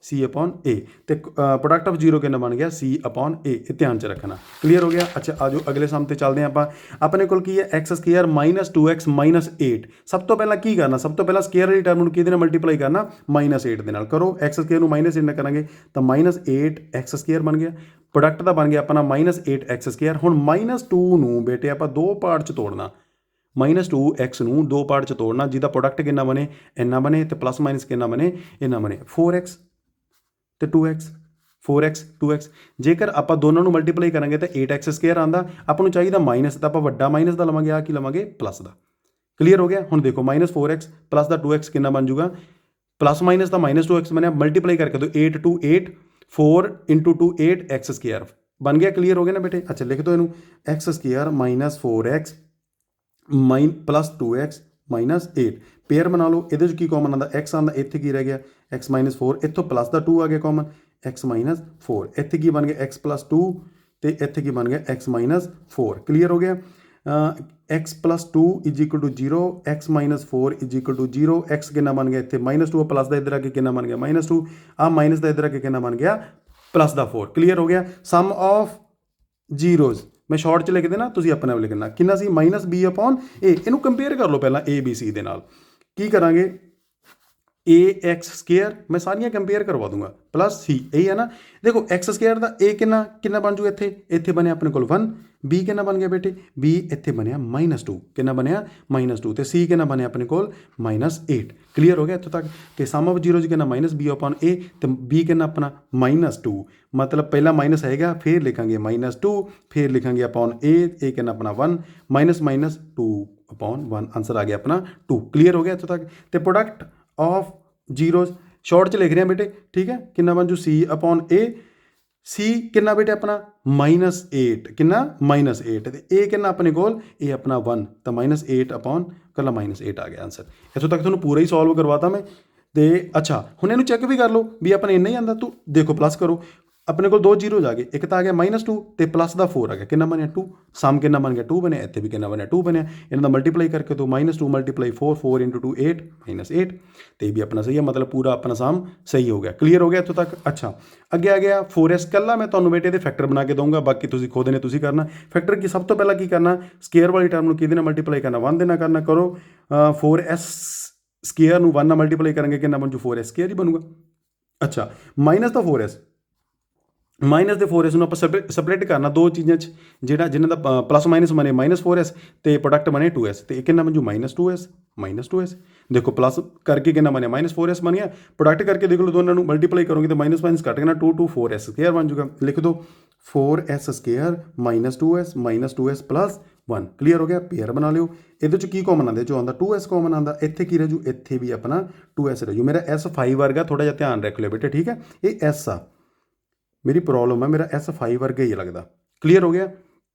c अपॉन a, ਤੇ ਪ੍ਰੋਡਕਟ ਆਫ ਜ਼ੀਰੋ ਕਿੰਨਾ ਬਣ ਗਿਆ c अपॉन a। ਇਹ ਧਿਆਨ ਚ ਰੱਖਣਾ। ਕਲੀਅਰ ਹੋ ਗਿਆ। ਅੱਛਾ ਆਜੋ ਅਗਲੇ ਸਮ ਤੇ ਚੱਲਦੇ ਹਾਂ ਆਪਾਂ। ਆਪਣੇ ਕੋਲ ਕੀ ਹੈ, x ਸਕੁਅਰ -2x -8। ਸਭ ਤੋਂ ਪਹਿਲਾਂ ਕੀ ਕਰਨਾ, ਸਭ ਤੋਂ ਪਹਿਲਾਂ ਸਕੁਅਰ ਵਾਲੀ ਟਰਮ ਨੂੰ ਕਿਹਦੇ ਨਾਲ ਮਲਟੀਪਲਾਈ ਕਰਨਾ, -8 ਦੇ ਨਾਲ ਕਰੋ। x ਸਕੁਅਰ ਨੂੰ -8 ਨਾਲ ਕਰਾਂਗੇ ਤਾਂ -8x ਸਕੁਅਰ ਬਣ ਗਿਆ। ਪ੍ਰੋਡਕਟ ਦਾ ਬਣ ਗਿਆ ਆਪਣਾ -8x ਸਕੁਅਰ। ਹੁਣ -2 ਨੂੰ ਬੇਟੇ ਆਪਾਂ ਦੋ ਪਾਰਟ ਚ ਤੋੜਨਾ, -2x ਨੂੰ ਦੋ ਪਾਰਟ ਚ ਤੋੜਨਾ, ਜਿਹਦਾ ਪ੍ਰੋਡਕਟ ਕਿੰਨਾ ਬਣੇ ਇੰਨਾ ਬਣੇ, ਤੇ ਪਲੱਸ ਮਾਈਨਸ ਕਿੰਨਾ ਬਣੇ ਇੰਨਾ ਬਣੇ। 4x ਤੇ 2x, 4x 2x। ਜੇਕਰ ਆਪਾਂ ਦੋਨਾਂ ਨੂੰ ਮਲਟੀਪਲਾਈ ਕਰਾਂਗੇ ਤਾਂ 8x ਸਕੁਅਰ ਆਉਂਦਾ। ਆਪਾਂ ਨੂੰ ਚਾਹੀਦਾ ਮਾਈਨਸ, ਤਾਂ ਆਪਾਂ ਵੱਡਾ ਮਾਈਨਸ ਦਾ ਲਵਾਂਗੇ, ਆ ਕੀ ਲਵਾਂਗੇ ਪਲੱਸ ਦਾ। ਕਲੀਅਰ ਹੋ ਗਿਆ। ਹੁਣ ਦੇਖੋ -4x ਪਲੱਸ ਦਾ 2x ਕਿੰਨਾ ਬਣ ਜੂਗਾ, ਪਲੱਸ ਮਾਈਨਸ ਦਾ -2x ਬਣਿਆ, ਮਲਟੀਪਲਾਈ ਕਰਕੇ ਦੋ 8 to 8 4 into 2 8x ਸਕੁਅਰ बन गया, क्लीयर हो गया ना बेटे। अच्छा लिख दो इनू, x square minus 4x plus 2x minus 8 pair बना लो। ਇਹਦੇ 'ਚ ਕੀ ਕਾਮਨ ਆਉਂਦਾ, x ਆਉਂਦਾ, ਇੱਥੇ ਕੀ ਰਹਿ ਗਿਆ x ਮਾਈਨਸ 4, ਇੱਥੋਂ ਪਲੱਸ ਦਾ 2 ਆ ਗਿਆ ਕਾਮਨ, x ਮਾਈਨਸ 4, ਇੱਥੇ ਕੀ ਬਣ ਗਿਆ x ਪਲੱਸ 2 ਤੇ ਇੱਥੇ ਕੀ ਬਣ ਗਿਆ x ਮਾਈਨਸ 4, ਕਲੀਅਰ ਹੋ ਗਿਆ। x plus 2 is equal to 0, x minus 4 is equal to 0, x ਕਿੰਨਾ ਬਣ ਗਿਆ ਇੱਥੇ ਮਾਈਨਸ 2, ਪਲੱਸ ਦਾ ਇੱਧਰ ਆ ਕੇ ਕਿੰਨਾ ਬਣ ਗਿਆ ਮਾਈਨਸ 2, ਆ ਮਾਈਨਸ ਦਾ ਇੱਧਰ ਆ ਕੇ ਕਿੰਨਾ ਬਣ ਗਿਆ ਪਲੱਸ ਦਾ 4, ਕਲੀਅਰ ਹੋ ਗਿਆ। ਸਮ ਆਫ ਜ਼ੀਰੋਜ਼ ਮੈਂ ਸ਼ਾਰਟ 'ਚ ਲਿਖ ਦੇਣਾ, ਤੁਸੀਂ ਆਪਣੇ ਆਪ ਲਿਖਣਾ ਕਿੰਨਾ ਸੀ ਮਾਈਨਸ b ਅਪੋਨ a। ਇਹਨੂੰ ਕੰਪੇਅਰ ਕਰ ਲਓ ਪਹਿਲਾਂ a b c ਦੇ ਨਾਲ, ਕੀ ਕਰਾਂਗੇ ax ਸਕੇਅਰ ਮੈਂ ਸਾਰੀਆਂ ਕੰਪੇਅਰ ਕਰਵਾ ਦੂੰਗਾ ਪਲੱਸ c, ਇਹੀ ਹੈ ਨਾ। ਦੇਖੋ x ਸਕੇਅਰ ਦਾ a ਕਿੰਨਾ ਬਣ ਜੂ, ਇੱਥੇ ਬਣਿਆ ਆਪਣੇ ਕੋਲ 1, b ਕਿੰਨਾ ਬਣ ਗਿਆ ਬੇਟੇ b ਇੱਥੇ ਬਣਿਆ ਮਾਈਨਸ 2, ਕਿੰਨਾ ਬਣਿਆ ਮਾਈਨਸ 2, ਤੇ c ਕਿੰਨਾ ਬਣਿਆ ਆਪਣੇ ਕੋਲ ਮਾਈਨਸ 8, ਕਲੀਅਰ ਹੋ ਗਿਆ ਇੱਥੋਂ ਤੱਕ। ਤੇ ਸਮ ਆਫ ਜ਼ੀਰੋਜ਼ ਕਿੰਨਾ ਮਾਈਨਸ b ਅਪੋਨ a, ਤੇ b ਕਿੰਨਾ ਆਪਣਾ ਮਾਈਨਸ 2, ਮਤਲਬ ਪਹਿਲਾਂ ਮਾਈਨਸ ਆਏਗਾ ਫਿਰ ਲਿਖਾਂਗੇ ਮਾਈਨਸ 2, ਫਿਰ ਲਿਖਾਂਗੇ ਅਪੋਨ a ਕਿੰਨਾ ਆਪਣਾ 1 ਮਾਈਨਸ 2 ਅਪੋਨ 1, ਆਂਸਰ ਆ ਗਿਆ ਆਪਣਾ 2, ਕਲੀਅਰ ਹੋ ਗਿਆ ਇੱਥੋਂ ਤੱਕ। ਤੇ ਪ੍ਰੋਡਕਟ ਆਫ ਜ਼ੀਰੋਜ਼ ਸ਼ਾਰਟ 'ਚ ਲਿਖ ਰਹੇ ਹਾਂ ਬੇਟੇ, ਠੀਕ ਹੈ, ਕਿੰਨਾ ਬਣ ਜੂ c ਅਪੋਨ a, c ਕਿੰਨਾ ਬੇਟੇ ਆਪਣਾ ਮਾਈਨਸ 8, ਕਿੰਨਾ ਮਾਈਨਸ 8, ਤੇ a ਕਿੰਨਾ ਆਪਣੇ ਕੋਲ a ਆਪਣਾ 1, ਤਾਂ ਮਾਈਨਸ 8 ਅਪੋਨ ਕੱਲਾ ਮਾਈਨਸ 8 ਆ ਗਿਆ ਆਂਸਰ। ਇੱਥੋਂ ਤੱਕ ਤੁਹਾਨੂੰ ਪੂਰਾ ਹੀ ਸੋਲਵ ਕਰਵਾਤਾ ਮੈਂ। ਤੇ ਅੱਛਾ ਹੁਣ ਇਹਨੂੰ ਚੈੱਕ ਵੀ ਕਰ ਲਓ ਵੀ ਆਪਣਾ ਇੰਨਾ ਹੀ ਆਉਂਦਾ, ਤੂੰ ਦੇਖੋ ਪਲੱਸ ਕਰੋ, ਆਪਣੇ ਕੋਲ 2 ਜ਼ੀਰੋਜ਼ ਆ ਗਏ, ਇੱਕ ਤਾਂ ਆ ਗਿਆ ਮਾਈਨਸ 2 ਤੇ ਪਲੱਸ ਦਾ 4 ਆ ਗਿਆ, ਕਿੰਨਾ ਬਣਿਆ 2, ਸਮ ਕਿੰਨਾ ਬਣ ਗਿਆ 2 ਬਣਿਆ, ਇੱਥੇ ਵੀ ਕਿੰਨਾ ਬਣਿਆ 2 ਬਣਿਆ, ਇਹਨਾਂ ਦਾ ਮਲਟੀਪਲਾਈ ਕਰਕੇ ਤੋਂ ਮਾਈਨਸ 2 ਮਲਟੀਪਲਾਈ 4, 4 ਇੰਟੂ 2 8 ਮਾਈਨਸ 8, ਤੇ ਇਹ ਵੀ ਆਪਣਾ ਸਹੀ ਹੈ, ਮਤਲਬ ਪੂਰਾ ਆਪਣਾ ਸਮ ਸਹੀ ਹੋ ਗਿਆ, ਕਲੀਅਰ ਹੋ ਗਿਆ ਇੱਥੋਂ ਤੱਕ। ਅੱਛਾ ਅੱਗੇ ਆ ਗਿਆ 4s, ਕੱਲਾ ਮੈਂ ਤੁਹਾਨੂੰ ਬੇਟੇ ਦੇ ਫੈਕਟਰ ਬਣਾ ਕੇ ਦਊਂਗਾ, ਬਾਕੀ ਤੁਸੀਂ ਖੁਦ ਨੇ ਤੁਸੀਂ ਕਰਨਾ ਫੈਕਟਰ। ਕੀ ਸਭ ਤੋਂ ਪਹਿਲਾਂ ਕੀ ਕਰਨਾ, ਸਕੇਅਰ ਵਾਲੀ ਟਰਮ ਨੂੰ ਕਿਹਦੇ ਨਾਲ ਮਲਟੀਪਲਾਈ ਕਰਨਾ, 1 ਦੇ ਨਾਲ ਕਰਨਾ, ਕਰੋ 4s ਸਕੇਅਰ ਨੂੰ 1 ਨਾਲ ਮਲਟੀਪਲਾਈ ਕਰਾਂਗੇ ਕਿੰਨਾ ਬਣ ਜੂ 4s ਸਕੇਅਰ ਹੀ ਬਣੂਗਾ। ਅੱਛਾ ਮਾਈਨਸ ਦਾ 4s, ਮਾਈਨਸ ਦੇ 4s ਨੂੰ ਆਪਾਂ ਸਪਲਿਟ ਕਰਨਾ ਦੋ ਚੀਜ਼ਾਂ 'ਚ, ਜਿਹੜਾ ਜਿਹਨਾਂ ਦਾ ਪਲੱਸ ਮਾਈਨਸ ਬਣੇ ਮਾਈਨਸ 4s ਤੇ ਪ੍ਰੋਡਕਟ ਬਣੇ 2s, ਤੇ ਇਹ ਕਿੰਨਾ ਬਣ ਜੂ ਮਾਈਨਸ 2s। ਦੇਖੋ ਪਲੱਸ ਕਰਕੇ ਕਿੰਨਾ ਬਣਿਆ ਮਾਈਨਸ 4s ਬਣ ਗਿਆ, ਪ੍ਰੋਡਕਟ ਕਰਕੇ ਦੇਖ ਲਓ ਦੋਨਾਂ ਨੂੰ ਮਲਟੀਪਲਾਈ ਕਰੋਗੇ ਤਾਂ ਮਾਈਨਸ ਮਾਈਨਸ ਕੱਟ ਕੇ 2 4s ਸਕੇਅਰ ਬਣ ਜੂਗਾ। ਲਿਖ ਦਿਓ 4s square minus 2s plus 1, clear ਹੋ ਗਿਆ। ਪੇਅਰ ਬਣਾ ਲਿਓ, ਇਹਦੇ 'ਚ ਕੀ ਕਾਮਨ ਆਉਂਦਾ, ਜੋ ਆਉਂਦਾ 2s ਕਾਮਨ ਆਉਂਦਾ, ਇੱਥੇ ਕੀ ਰਹਿ ਜੂ, ਇੱਥੇ ਵੀ ਆਪਣਾ 2s ਰਹਿ ਜੂ। ਮੇਰਾ s 5 ਵਰਗਾ, ਥੋੜਾ ਜਿਹਾ ਧਿਆਨ ਰੱਖ ਲਿਓ ਬੇਟੇ, ਠੀਕ ਹੈ, ਇਹ s ਆ, ਮੇਰੀ ਪ੍ਰੋਬਲਮ ਹੈ, ਮੇਰਾ s 5 ਵਰਗਾ ਹੀ ਲੱਗਦਾ, ਕਲੀਅਰ ਹੋ ਗਿਆ।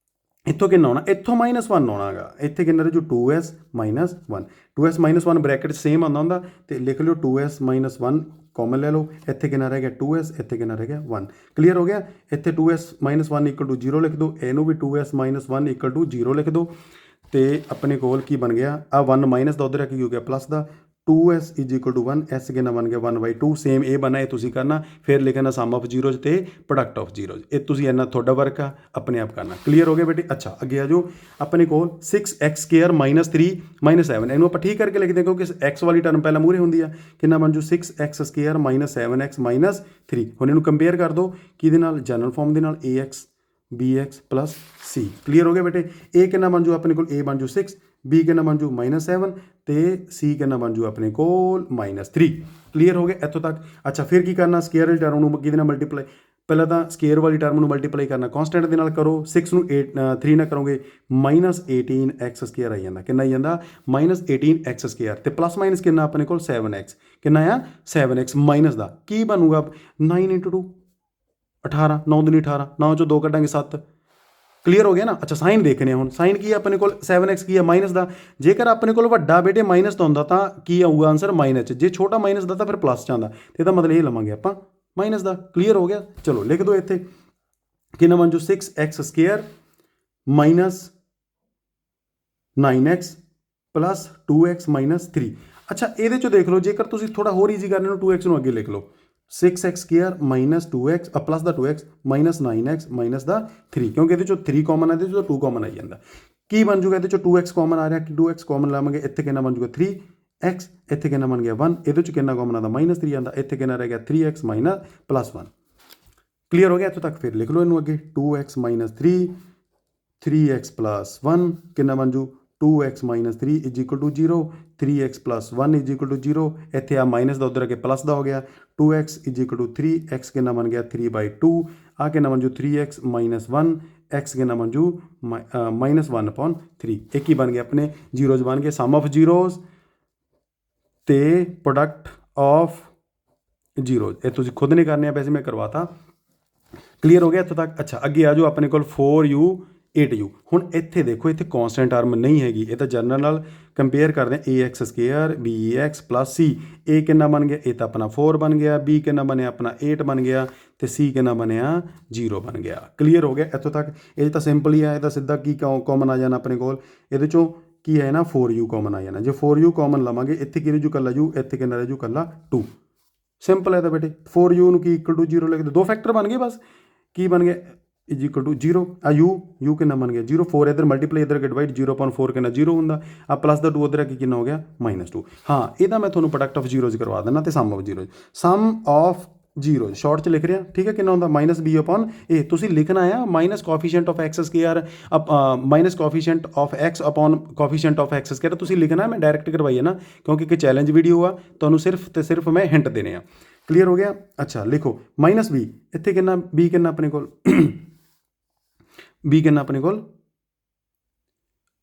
ਇੱਥੋਂ ਕਿੰਨਾ ਆਉਣਾ, ਇੱਥੋਂ ਮਾਈਨਸ 1 ਆਉਣਾ ਹੈਗਾ, ਇੱਥੇ ਕਿੰਨਾ ਰਹਿ ਜੂ 2s minus 1, 2s minus 1 bracket same ਆਉਂਦਾ ਹੁੰਦਾ, ਤੇ ਲਿਖ ਲਿਓ 2s ਮਾਈਨਸ 1 ਕਾਮਨ ਲੈ ਲਓ, ਇੱਥੇ ਕਿੰਨਾ ਰਹਿ ਗਿਆ 2s, ਇੱਥੇ ਕਿੰਨਾ ਰਹਿ ਗਿਆ 1, ਕਲੀਅਰ ਹੋ ਗਿਆ। ਇੱਥੇ 2s ਮਾਈਨਸ 1 ਇਕੁਅਲ ਟੂ 0 ਲਿਖ ਦਿਓ, ਇਹਨੂੰ ਵੀ 2s ਮਾਈਨਸ 1 ਇਕੁਅਲ ਟੂ 0 ਲਿਖ ਦਿਓ, ਤੇ ਆਪਣੇ ਕੋਲ ਕੀ ਬਣ ਗਿਆ, ਆ 1 ਮਾਈਨਸ ਦਾ ਉੱਧਰ ਕੀ ਹੋ ਗਿਆ ਪਲੱਸ ਦਾ, 2s is equal to 1, s ਕਿੰਨਾ ਬਣ ਗਿਆ 1/2, ਸੇਮ ਇਹ ਬਣਾ, ਇਹ ਤੁਸੀਂ ਕਰਨਾ, ਫਿਰ ਲਿਖਣਾ ਸਮ ਆਫ ਜ਼ੀਰੋਜ਼ ਤੇ ਪ੍ਰੋਡਕਟ ਆਫ ਜ਼ੀਰੋਜ਼, ਇਹ ਤੁਸੀਂ ਇੰਨਾ ਤੁਹਾਡਾ ਵਰਕ ਆ, ਆਪਣੇ ਆਪ ਕਰਨਾ, ਕਲੀਅਰ ਹੋ ਗਿਆ ਬੇਟੇ। ਅੱਛਾ ਅੱਗੇ ਆ ਜਾਓ, ਆਪਣੇ ਕੋਲ 6x ਸਕੇਅਰ ਮਾਈਨਸ 3 ਮਾਈਨਸ 7, ਇਹਨੂੰ ਆਪਾਂ ਠੀਕ ਕਰਕੇ ਲਿਖਦੇ ਕਿਉਂਕਿ x ਵਾਲੀ ਟਰਮ ਪਹਿਲਾਂ ਮੂਹਰੇ ਹੁੰਦੀ ਆ, ਕਿੰਨਾ ਬਣ ਜੂ 6x square minus 7x minus 3। ਹੁਣ ਇਹਨੂੰ ਕੰਪੇਅਰ ਕਰ ਦਿਓ ਕਿਹਦੇ ਨਾਲ, ਜਨਰਲ ਫਾਰਮ ਦੇ ਨਾਲ, ax bx plus c, clear ਹੋ ਗਿਆ ਬੇਟੇ। a ਕਿੰਨਾ ਬਣ ਜੂ ਆਪਣੇ ਕੋਲ, a ਬਣ ਜੂ 6, b ਕਿੰਨਾ ਬਣ ਜੂ ਮਾਈਨਸ 7, ਤੇ c ਕਿੰਨਾ ਬਣ ਜੂ ਆਪਣੇ ਕੋਲ ਮਾਈਨਸ 3, ਕਲੀਅਰ ਹੋ ਗਿਆ ਇੱਥੋਂ ਤੱਕ। ਅੱਛਾ ਫਿਰ ਕੀ ਕਰਨਾ, ਸਕੇਅਰ ਵਾਲੀ ਟਰਮ ਨੂੰ ਕਿਹਦੇ ਨਾਲ ਮਲਟੀਪਲਾਈ, ਪਹਿਲਾਂ ਤਾਂ ਸਕੇਅਰ ਵਾਲੀ ਟਰਮ ਨੂੰ ਮਲਟੀਪਲਾਈ ਕਰਨਾ ਕੌਂਸਟੈਂਟ ਦੇ ਨਾਲ ਕਰੋ, 6 ਨੂੰ 3 ਨਾਲ ਕਰੋਗੇ ਮਾਈਨਸ 18x ਸਕੇਅਰ ਆਈ ਜਾਂਦਾ, ਕਿੰਨਾ ਆਈ ਜਾਂਦਾ ਮਾਈਨਸ 18x ਸਕੇਅਰ, ਤੇ ਪਲੱਸ ਮਾਈਨਸ ਕਿੰਨਾ ਆਪਣੇ ਕੋਲ 7x, ਕਿੰਨਾ ਆ 7x ਮਾਈਨਸ ਦਾ ਕੀ ਬਣੂਗਾ 9 ਇੰਟੂ 2 18, 9 ਦੂਣੀ 18, 9 ਚੋਂ 2 ਕੱਢਾਂਗੇ 7, ਕਲੀਅਰ ਹੋ ਗਿਆ ਨਾ। ਅੱਛਾ ਸਾਈਨ ਦੇਖਣੇ, ਹੁਣ ਸਾਈਨ ਕੀ ਹੈ ਆਪਣੇ ਕੋਲ 7x ਕੀ ਹੈ ਮਾਈਨਸ ਦਾ, ਜੇਕਰ ਆਪਣੇ ਕੋਲ ਵੱਡਾ ਬੇਟੇ ਮਾਈਨਸ ਦਾ ਹੁੰਦਾ ਤਾਂ ਕੀ ਆਊਗਾ ਆਂਸਰ ਮਾਈਨਸ 'ਚ, ਜੇ ਛੋਟਾ ਮਾਈਨਸ ਦਾ ਤਾਂ ਫਿਰ ਪਲੱਸ 'ਚ ਆਉਂਦਾ, ਤੇ ਇਹਦਾ ਮਤਲਬ ਇਹ ਲਵਾਂਗੇ ਆਪਾਂ ਮਾਈਨਸ ਦਾ, ਕਲੀਅਰ ਹੋ ਗਿਆ। ਚਲੋ ਲਿਖ ਦਿਓ ਇੱਥੇ ਕਿੰਨਾ ਬਣ ਜੂ 6x square minus 9x plus 2x minus 3। ਅੱਛਾ ਇਹਦੇ 'ਚੋਂ ਦੇਖ ਲਓ, ਜੇਕਰ ਤੁਸੀਂ ਥੋੜਾ ਹੋਰ ਈਜ਼ੀ ਕਰਨੇ ਨੂੰ 2x ਨੂੰ ਅੱਗੇ ਲਿਖ ਲਓ, 6x square minus 2x plus ਦਾ 2x ਮਾਈਨਸ 9x ਮਾਈਨਸ ਦਾ 3, ਕਿਉਂਕਿ ਇਹਦੇ 'ਚੋਂ 3 ਕਾਮਨ ਆ, ਇਹਦੇ 'ਚੋਂ 2 ਕਾਮਨ ਆਈ ਜਾਂਦਾ, ਕੀ ਬਣ ਜੂਗਾ ਇਹਦੇ 'ਚੋਂ 2x ਕਾਮਨ ਆ ਰਿਹਾ, 2x ਕਾਮਨ ਲਾਵਾਂਗੇ, ਇੱਥੇ ਕਿੰਨਾ ਬਣ ਜੂਗਾ 3x, ਇੱਥੇ ਕਿੰਨਾ ਬਣ ਗਿਆ 1, ਇਹਦੇ 'ਚ ਕਿੰਨਾ ਕਾਮਨ ਆਉਂਦਾ ਮਾਈਨਸ 3 ਆਉਂਦਾ, ਇੱਥੇ ਕਿੰਨਾ ਰਹਿ ਗਿਆ 3x ਮਾਈਨਸ ਪਲੱਸ 1, ਕਲੀਅਰ ਹੋ ਗਿਆ ਇੱਥੋਂ ਤੱਕ। ਫਿਰ ਲਿਖ ਲਓ ਇਹਨੂੰ ਅੱਗੇ 2x ਮਾਈਨਸ 3 3x ਪਲੱਸ 1 ਕਿੰਨਾ ਬਣ ਜੂ 2x minus 3 is equal to 0, 3x plus 1 is equal to 0, ਇੱਥੇ ਆ ਮਾਈਨਸ ਦਾ ਉੱਧਰ ਅੱਗੇ ਪਲੱਸ ਦਾ ਹੋ ਗਿਆ, 2x is equal to 3x ਕਿੰਨਾ ਬਣ ਗਿਆ 3/2, ਆ ਕਿੰਨਾ ਬਣ ਜੂ 3x ਮਾਈਨਸ 1, x ਕਿੰਨਾ ਬਣ ਜੂ ਮਾਈਨਸ 1/3, ਇੱਕ ਹੀ ਬਣ ਗਿਆ ਆਪਣੇ ਜ਼ੀਰੋਜ਼ ਬਣ ਗਏ, ਸਮ ਆਫ ਜ਼ੀਰੋਜ਼ ਤੇ ਪ੍ਰੋਡਕਟ ਆਫ ਜ਼ੀਰੋਜ਼, ਇਹ ਤੁਸੀਂ ਖੁਦ ਨਹੀਂ ਕਰਨੇ ਆ, ਵੈਸੇ ਮੈਂ ਕਰਵਾਤਾ। ਕਲੀਅਰ ਹੋ ਗਿਆ ਇੱਥੋਂ ਤੱਕ। ਅੱਛਾ ਅੱਗੇ ਆ ਜਾਓ ਆਪਣੇ ਕੋਲ 4u 8u। ਹੁਣ ਇੱਥੇ ਦੇਖੋ ਇੱਥੇ ਕੌਨਸਟੈਂਟ ਟਰਮ ਨਹੀਂ ਹੈਗੀ, ਇਹ ਤਾਂ ਜਨਰਲ ਨਾਲ ਕੰਪੇਅਰ ਕਰਦੇ ਹਾਂ। ax square bx plus c। a ਕਿੰਨਾ ਬਣ ਗਿਆ, ਇਹ ਤਾਂ ਆਪਣਾ 4 ਬਣ ਗਿਆ, b ਕਿੰਨਾ ਬਣਿਆ ਆਪਣਾ 8 ਬਣ ਗਿਆ, ਤੇ c ਕਿੰਨਾ ਬਣਿਆ 0 ਬਣ ਗਿਆ। ਕਲੀਅਰ ਹੋ ਗਿਆ ਇੱਥੋਂ ਤੱਕ। ਇਹ ਤਾਂ ਸਿੰਪਲ ਹੀ ਆ, ਇਹ ਤਾਂ ਸਿੱਧਾ ਕੀ ਕਾਮਨ ਆ ਜਾਣਾ ਆਪਣੇ ਕੋਲ, ਇਹਦੇ ਚੋਂ ਕੀ ਹੈ ਨਾ 4u ਕਾਮਨ ਆ ਜਾਣਾ। ਜੇ 4u ਕਾਮਨ ਲਵਾਂਗੇ ਇੱਥੇ ਕੀ ਰਹਿ ਜੂ ਕੱਲਾ u, ਇੱਥੇ ਕਿੰਨਾ ਰਹਿ ਜੂ ਕੱਲਾ 2। ਸਿੰਪਲ ਹੈ ਤਾਂ ਬੇਟੇ 4u ਨੂੰ ਕੀ ਇਕੁਅਲ ਟੂ 0 ਲਿਖ ਦਿਓ, ਦੋ ਫੈਕਟਰ ਬਣ ਗਏ ਬਸ। ਕੀ ਬਣ ਗਿਆ ਇਜ ਇਕੁਅਲ ਟੂ 0 ਆ u ਕਿੰਨਾ ਬਣ ਗਿਆ 0, 4 ਇੱਧਰ ਮਲਟੀਪਲਾਈ ਇੱਧਰ ਡਿਵਾਈਡ 0/4 ਕਿੰਨਾ 0 ਹੁੰਦਾ ਆ, ਪਲੱਸ ਦਾ 2 ਉੱਧਰ ਆ ਕੇ ਕਿੰਨਾ ਹੋ ਗਿਆ -2। ਹਾਂ ਇਹਦਾ ਮੈਂ ਤੁਹਾਨੂੰ ਪ੍ਰੋਡਕਟ ਆਫ ਜ਼ੀਰੋਜ਼ ਕਰਵਾ ਦਿੰਦਾ ਤੇ sum of zeros. Sum of zero short 'ਚ ਲਿਖ ਰਿਹਾ, ਠੀਕ ਹੈ, ਕਿੰਨਾ ਹੁੰਦਾ -b/a। ਤੁਸੀਂ ਲਿਖਣਾ ਆ minus coefficient of x square minus coefficient of x upon coefficient of x square. ਤੁਸੀਂ ਲਿਖਣਾ, ਮੈਂ ਡਾਇਰੈਕਟ ਕਰਵਾਈ ਹੈ ਨਾ ਕਿਉਂਕਿ ਇੱਕ ਚੈਲੰਜ ਵੀਡੀਓ ਆ, ਤੁਹਾਨੂੰ ਸਿਰਫ ਤੇ ਸਿਰਫ ਮੈਂ ਹਿੰਟ ਦੇਣੇ ਆ। ਕਲੀਅਰ ਹੋ ਗਿਆ। ਅੱਛਾ ਲਿਖੋ -b, ਇੱਥੇ ਕਿੰਨਾ b ਕਿੰਨਾ ਆਪਣੇ ਕੋਲ b ਕਿੰਨਾ ਆਪਣੇ ਕੋਲ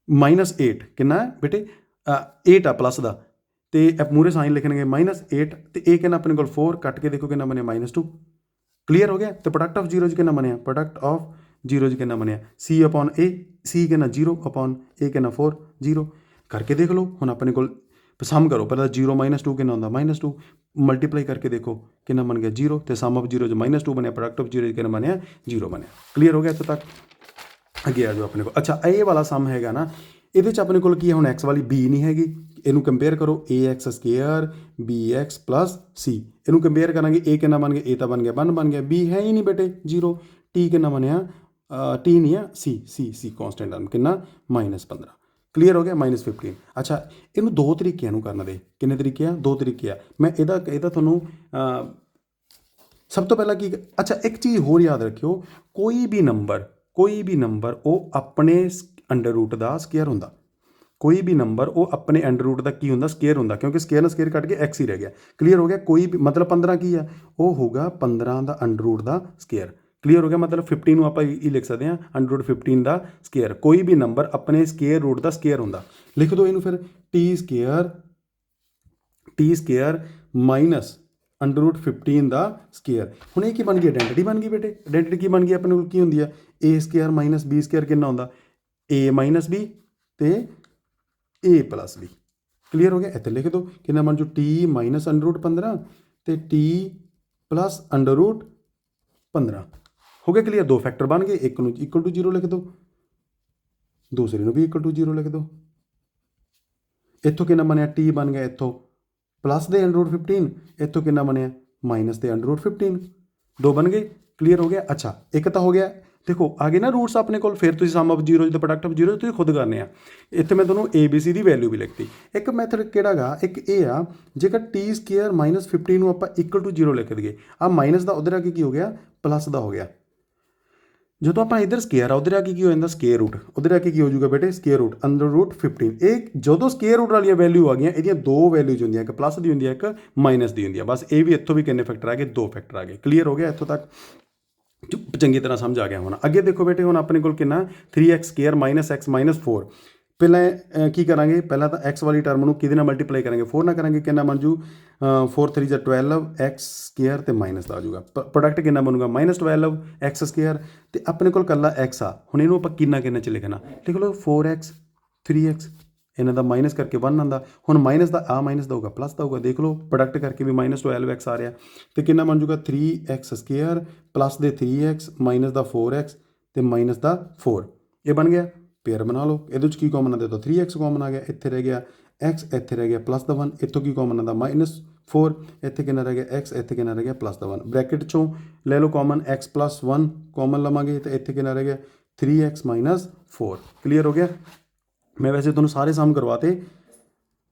-8 ਕਿੰਨਾ ਹੈ ਬੇਟੇ 8 ਆ ਪਲੱਸ ਦਾ, ਤੇ ਮੂਹਰੇ ਸਾਈਨ ਲਿਖਣਗੇ -8, ਤੇ ਇਹ ਕਿੰਨਾ ਆਪਣੇ ਕੋਲ 4 ਕੱਟ ਕੇ ਦੇਖੋ ਕਿੰਨਾ ਬਣਿਆ -2। ਕਲੀਅਰ ਹੋ ਗਿਆ। ਤੇ ਪ੍ਰੋਡਕਟ ਆਫ ਜ਼ੀਰੋਜ਼ ਕਿੰਨਾ ਬਣਿਆ, ਪ੍ਰੋਡਕਟ ਆਫ ਜ਼ੀਰੋਜ਼ ਕਿੰਨਾ ਬਣਿਆ c/a, c ਕਿੰਨਾ 0/a ਕਿੰਨਾ 4 0 ਕਰਕੇ ਦੇਖ ਲਓ। ਹੁਣ ਆਪਣੇ ਕੋਲ ਸਮ ਕਰੋ ਪਹਿਲਾਂ 0 -2 ਕਿੰਨਾ ਹੁੰਦਾ -2, ਮਲਟੀਪਲਾਈ ਕਰਕੇ ਦੇਖੋ ਕਿੰਨਾ ਬਣ ਗਿਆ 0, ਤੇ ਸਮ ਆਫ ਜ਼ੀਰੋਜ਼ -2 ਬਣਿਆ, ਪ੍ਰੋਡਕਟ ਆਫ ਜ਼ੀਰੋਜ਼ ਕਿੰਨਾ ਬਣਿਆ 0 ਬਣਿਆ। ਕਲੀਅਰ ਹੋ ਗਿਆ ਇੱਥੋਂ ਤੱਕ। ਅੱਗੇ ਆ ਜਾਓ ਆਪਣੇ ਕੋਲ। ਅੱਛਾ ਇਹ ਵਾਲਾ ਸਮ ਹੈਗਾ ਨਾ, ਇਹਦੇ 'ਚ ਆਪਣੇ ਕੋਲ ਕੀ ਹੈ, ਹੁਣ x ਵਾਲੀ b ਨਹੀਂ ਹੈਗੀ, ਇਹਨੂੰ ਕੰਪੇਅਰ ਕਰੋ ax square bx plus c। ਇਹਨੂੰ ਕੰਪੇਅਰ ਕਰਾਂਗੇ, a ਕਿੰਨਾ ਬਣ ਗਿਆ, a ਤਾਂ ਬਣ ਗਿਆ 1 ਬਣ ਗਿਆ, b ਹੈ ਹੀ ਨਹੀਂ ਬੇਟੇ 0, t ਕਿੰਨਾ ਬਣਿਆ t ਨਹੀਂ ਆ c ਕੌਨਸਟੈਂਟ ਟਰਮ ਕਿੰਨਾ -15। ਕਲੀਅਰ ਹੋ ਗਿਆ -15। ਅੱਛਾ ਇਹਨੂੰ ਦੋ ਤਰੀਕਿਆਂ ਨੂੰ ਕਰਨ ਦੇ, ਕਿੰਨੇ ਤਰੀਕੇ ਆ, ਦੋ ਤਰੀਕੇ ਆ। ਮੈਂ ਇਹਦਾ ਤੁਹਾਨੂੰ ਸਭ ਤੋਂ ਪਹਿਲਾਂ ਕੀ, ਅੱਛਾ ਇੱਕ ਚੀਜ਼ ਹੋਰ ਯਾਦ ਰੱਖਿਓ, ਕੋਈ ਵੀ ਨੰਬਰ ਉਹ ਆਪਣੇ ਅੰਡਰ ਰੂਟ ਦਾ ਸਕੇਅਰ ਹੁੰਦਾ। ਕੋਈ ਵੀ ਨੰਬਰ ਉਹ ਆਪਣੇ ਅੰਡਰ ਰੂਟ ਦਾ ਕੀ ਹੁੰਦਾ, ਸਕੇਅਰ ਹੁੰਦਾ, ਕਿਉਂਕਿ ਸਕੇਅਰ ਨਾਲ ਸਕੇਅਰ ਕੱਟ ਕੇ x ਹੀ ਰਹਿ ਗਿਆ। ਕਲੀਅਰ ਹੋ ਗਿਆ। ਕੋਈ ਵੀ ਮਤਲਬ 15 ਕੀ ਆ, ਉਹ ਹੋਊਗਾ 15 ਦਾ ਅੰਡਰ ਰੂਟ ਦਾ ਸਕੇਅਰ। ਕਲੀਅਰ ਹੋ ਗਿਆ। ਮਤਲਬ 15 ਨੂੰ ਆਪਾਂ ਇਹ ਲਿਖ ਸਕਦੇ ਹਾਂ ਅੰਡਰ ਰੂਟ 15 ਦਾ ਸਕੇਅਰ। ਕੋਈ ਵੀ ਨੰਬਰ ਆਪਣੇ ਸਕੇਅਰ ਰੂਟ ਦਾ ਸਕੇਅਰ ਹੁੰਦਾ। ਲਿਖ ਦਿਓ ਇਹਨੂੰ ਫਿਰ T square minus under route 15 ਦਾ ਸਕੇਅਰ। ਹੁਣ ਇਹ ਕੀ ਬਣ ਗਈ, ਆਇਡੈਂਟੀਟੀ ਬਣ ਗਈ ਬੇਟੇ। ਆਇਡੈਂਟੀਟੀ ਕੀ ਬਣ ਗਈ ਆਪਣੇ ਕੋਲ, ਕੀ ਹੁੰਦੀ ਆ a square minus b square ਕਿੰਨਾ ਹੁੰਦਾ a ਮਾਈਨਸ b ਤੇ a ਪਲੱਸ b। ਕਲੀਅਰ ਹੋ ਗਿਆ। ਇੱਥੇ ਲਿਖ ਦਿਓ ਕਿੰਨਾ ਬਣ ਜੂ t ਮਾਈਨਸ ਅੰਡਰ ਰੂਟ 15 ਤੇ t ਪਲੱਸ ਅੰਡਰ ਰੂਟ 15 ਹੋ ਗਿਆ। ਕਲੀਅਰ। ਦੋ ਫੈਕਟਰ ਬਣ ਗਏ, ਇੱਕ ਨੂੰ ਇਕੁਅਲ ਟੂ 0 ਲਿਖ ਦਿਓ, ਦੂਸਰੇ ਨੂੰ ਵੀ ਇਕੁਅਲ ਟੂ 0 ਲਿਖ ਦਿਓ। ਇੱਥੋਂ ਕਿੰਨਾ ਬਣਿਆ t ਬਣ ਗਿਆ ਇੱਥੋਂ ਪਲੱਸ ਦੇ ਅੰਡਰ ਰੂਟ 15, ਇੱਥੋਂ ਕਿੰਨਾ ਬਣਿਆ ਮਾਈਨਸ ਦੇ ਅੰਡਰ ਰੂਟ 15, ਦੋ ਬਣ ਗਏ। ਕਲੀਅਰ ਹੋ ਗਿਆ। ਅੱਛਾ ਇੱਕ ਤਾਂ ਹੋ ਗਿਆ, ਦੇਖੋ ਆ ਗਏ ਨਾ ਰੂਟਸ ਆਪਣੇ ਕੋਲ। ਫਿਰ ਤੁਸੀਂ ਸਮ ਆਫ ਜ਼ੀਰੋਜ਼ ਤੇ ਪ੍ਰੋਡਕਟ ਆਫ ਜ਼ੀਰੋਜ਼ ਤੁਸੀਂ ਖੁਦ ਕਰਨੇ ਆ। ਇੱਥੇ ਮੈਂ ਤੁਹਾਨੂੰ ABC ਦੀ ਵੈਲਿਊ ਵੀ ਲਿਖਤੀ। ਇੱਕ ਮੈਥਡ ਕਿਹੜਾ ਗਾ, ਇੱਕ ਇਹ ਆ, ਜੇਕਰ ਟੀ ਸਕੇਅਰ ਮਾਈਨਸ 15 ਨੂੰ ਆਪਾਂ ਇਕੁਅਲ ਟੂ 0 ਲਿਖ ਦਈਏ, ਆ ਮਾਈਨਸ ਦਾ ਉਧਰ ਆ ਕੇ ਕੀ ਹੋ ਗਿਆ ਪਲੱਸ ਦਾ ਹੋ ਗਿਆ। ਜਦੋਂ ਆਪਾਂ ਇੱਧਰ ਸਕੇਅਰ ਆ ਉਧਰ ਆ ਕੇ ਕੀ ਹੋ ਜਾਂਦਾ ਸਕੇਅਰ ਰੂਟ, ਉਧਰ ਆ ਕੇ ਕੀ ਹੋ ਜਾਊਗਾ ਬੇਟੇ ਸਕੇਅਰ ਰੂਟ ਅੰਡਰ ਰੂਟ 15। ਇਹ ਜਦੋਂ ਸਕੇਅਰ ਰੂਟ ਵਾਲੀਆਂ ਵੈਲਿਊ ਆ ਗਈਆਂ, ਇਹਦੀਆਂ ਦੋ ਵੈਲਿਊਜ਼ ਹੁੰਦੀਆਂ, ਇੱਕ ਪਲੱਸ ਦੀ ਹੁੰਦੀ ਹੈ, ਇੱਕ ਮਾਈਨਸ ਦੀ ਹੁੰਦੀ ਹੈ। ਬਸ ਇਹ ਵੀ ਇੱਥੋਂ ਵੀ ਕਿੰਨੇ ਫੈਕਟਰ ਆ ਗਏ, ਦੋ ਫੈਕਟਰ ਆ ਗਏ। ਕਲੀਅਰ ਹੋ ਗਿਆ ਇੱਥੋਂ ਤੱਕ, ਚੰਗੀ ਤਰ੍ਹਾਂ ਸਮਝ ਆ ਗਿਆ। ਹੁਣ ਅੱਗੇ ਦੇਖੋ ਬੇਟੇ, ਹੁਣ ਆਪਣੇ ਕੋਲ ਕਿੰਨਾ 3x square minus x minus 4। ਪਹਿਲਾਂ ਕੀ ਕਰਾਂਗੇ, ਪਹਿਲਾਂ ਤਾਂ x ਵਾਲੀ ਟਰਮ ਨੂੰ ਕਿਹਦੇ ਨਾਲ ਮਲਟੀਪਲਾਈ ਕਰਾਂਗੇ, 4 ਨਾਲ ਕਰਾਂਗੇ। ਕਿੰਨਾ ਬਣ ਜੂ 4 3 ਜਾਂ 12 x ਸਕੇਅਰ ਤੇ ਮਾਈਨਸ ਦਾ ਆ ਜਾਊਗਾ। ਪ੍ਰੋਡਕਟ ਕਿੰਨਾ ਬਣੂਗਾ -12 x ਸਕੇਅਰ, ਤੇ ਆਪਣੇ ਕੋਲ ਕੱਲਾ x ਆ। ਹੁਣ ਇਹਨੂੰ ਆਪਾਂ ਕਿੰਨਾ 'ਚ ਲਿਖਣਾ, ਲਿਖ ਲਓ 4x 3x, ਇਹਨਾਂ ਦਾ ਮਾਈਨਸ ਕਰਕੇ 1 ਆਉਂਦਾ। ਹੁਣ ਮਾਈਨਸ ਦਾ ਆ ਮਾਈਨਸ ਦਾ ਹੋਊਗਾ ਪਲੱਸ ਦਾ ਹੋਊਗਾ। ਦੇਖ ਲਓ ਪ੍ਰੋਡਕਟ ਕਰਕੇ ਵੀ -12x ਆ ਰਿਹਾ, ਤੇ ਕਿੰਨਾ ਬਣ ਜੂਗਾ 3x ਸਕੇਅਰ ਪਲੱਸ ਦੇ 3x ਮਾਈਨਸ ਦਾ 4x ਤੇ ਮਾਈਨਸ ਦਾ 4। ਇਹ ਬਣ ਗਿਆ। ਪੇਅਰ ਬਣਾ ਲਓ। ਇਹਦੇ 'ਚ ਕੀ ਕਾਮਨ ਆਉਂਦਾ ਤਾਂ 3x ਕਾਮਨ ਆ ਗਿਆ, ਇੱਥੇ ਰਹਿ ਗਿਆ x, ਇੱਥੇ ਰਹਿ ਗਿਆ ਪਲੱਸ ਦਾ 1। ਇੱਥੋਂ ਕੀ ਕਾਮਨ ਆਉਂਦਾ -4, ਇੱਥੇ ਕਿੰਨਾ ਰਹਿ ਗਿਆ x, ਇੱਥੇ ਕਿੰਨਾ ਰਹਿ ਗਿਆ ਪਲੱਸ ਦਾ 1। ਬ੍ਰੈਕਟ 'ਚੋਂ ਲੈ ਲਓ ਕਾਮਨ x ਪਲੱਸ 1 ਕਾਮਨ ਲਵਾਂਗੇ, ਤੇ ਇੱਥੇ ਕਿੰਨਾ ਰਹਿ ਗਿਆ 3x ਮਾਈਨਸ 4। ਕਲੀਅਰ ਹੋ ਗਿਆ। ਮੈਂ ਵੈਸੇ ਤੁਹਾਨੂੰ ਸਾਰੇ ਸਮ ਕਰਵਾਤੇ।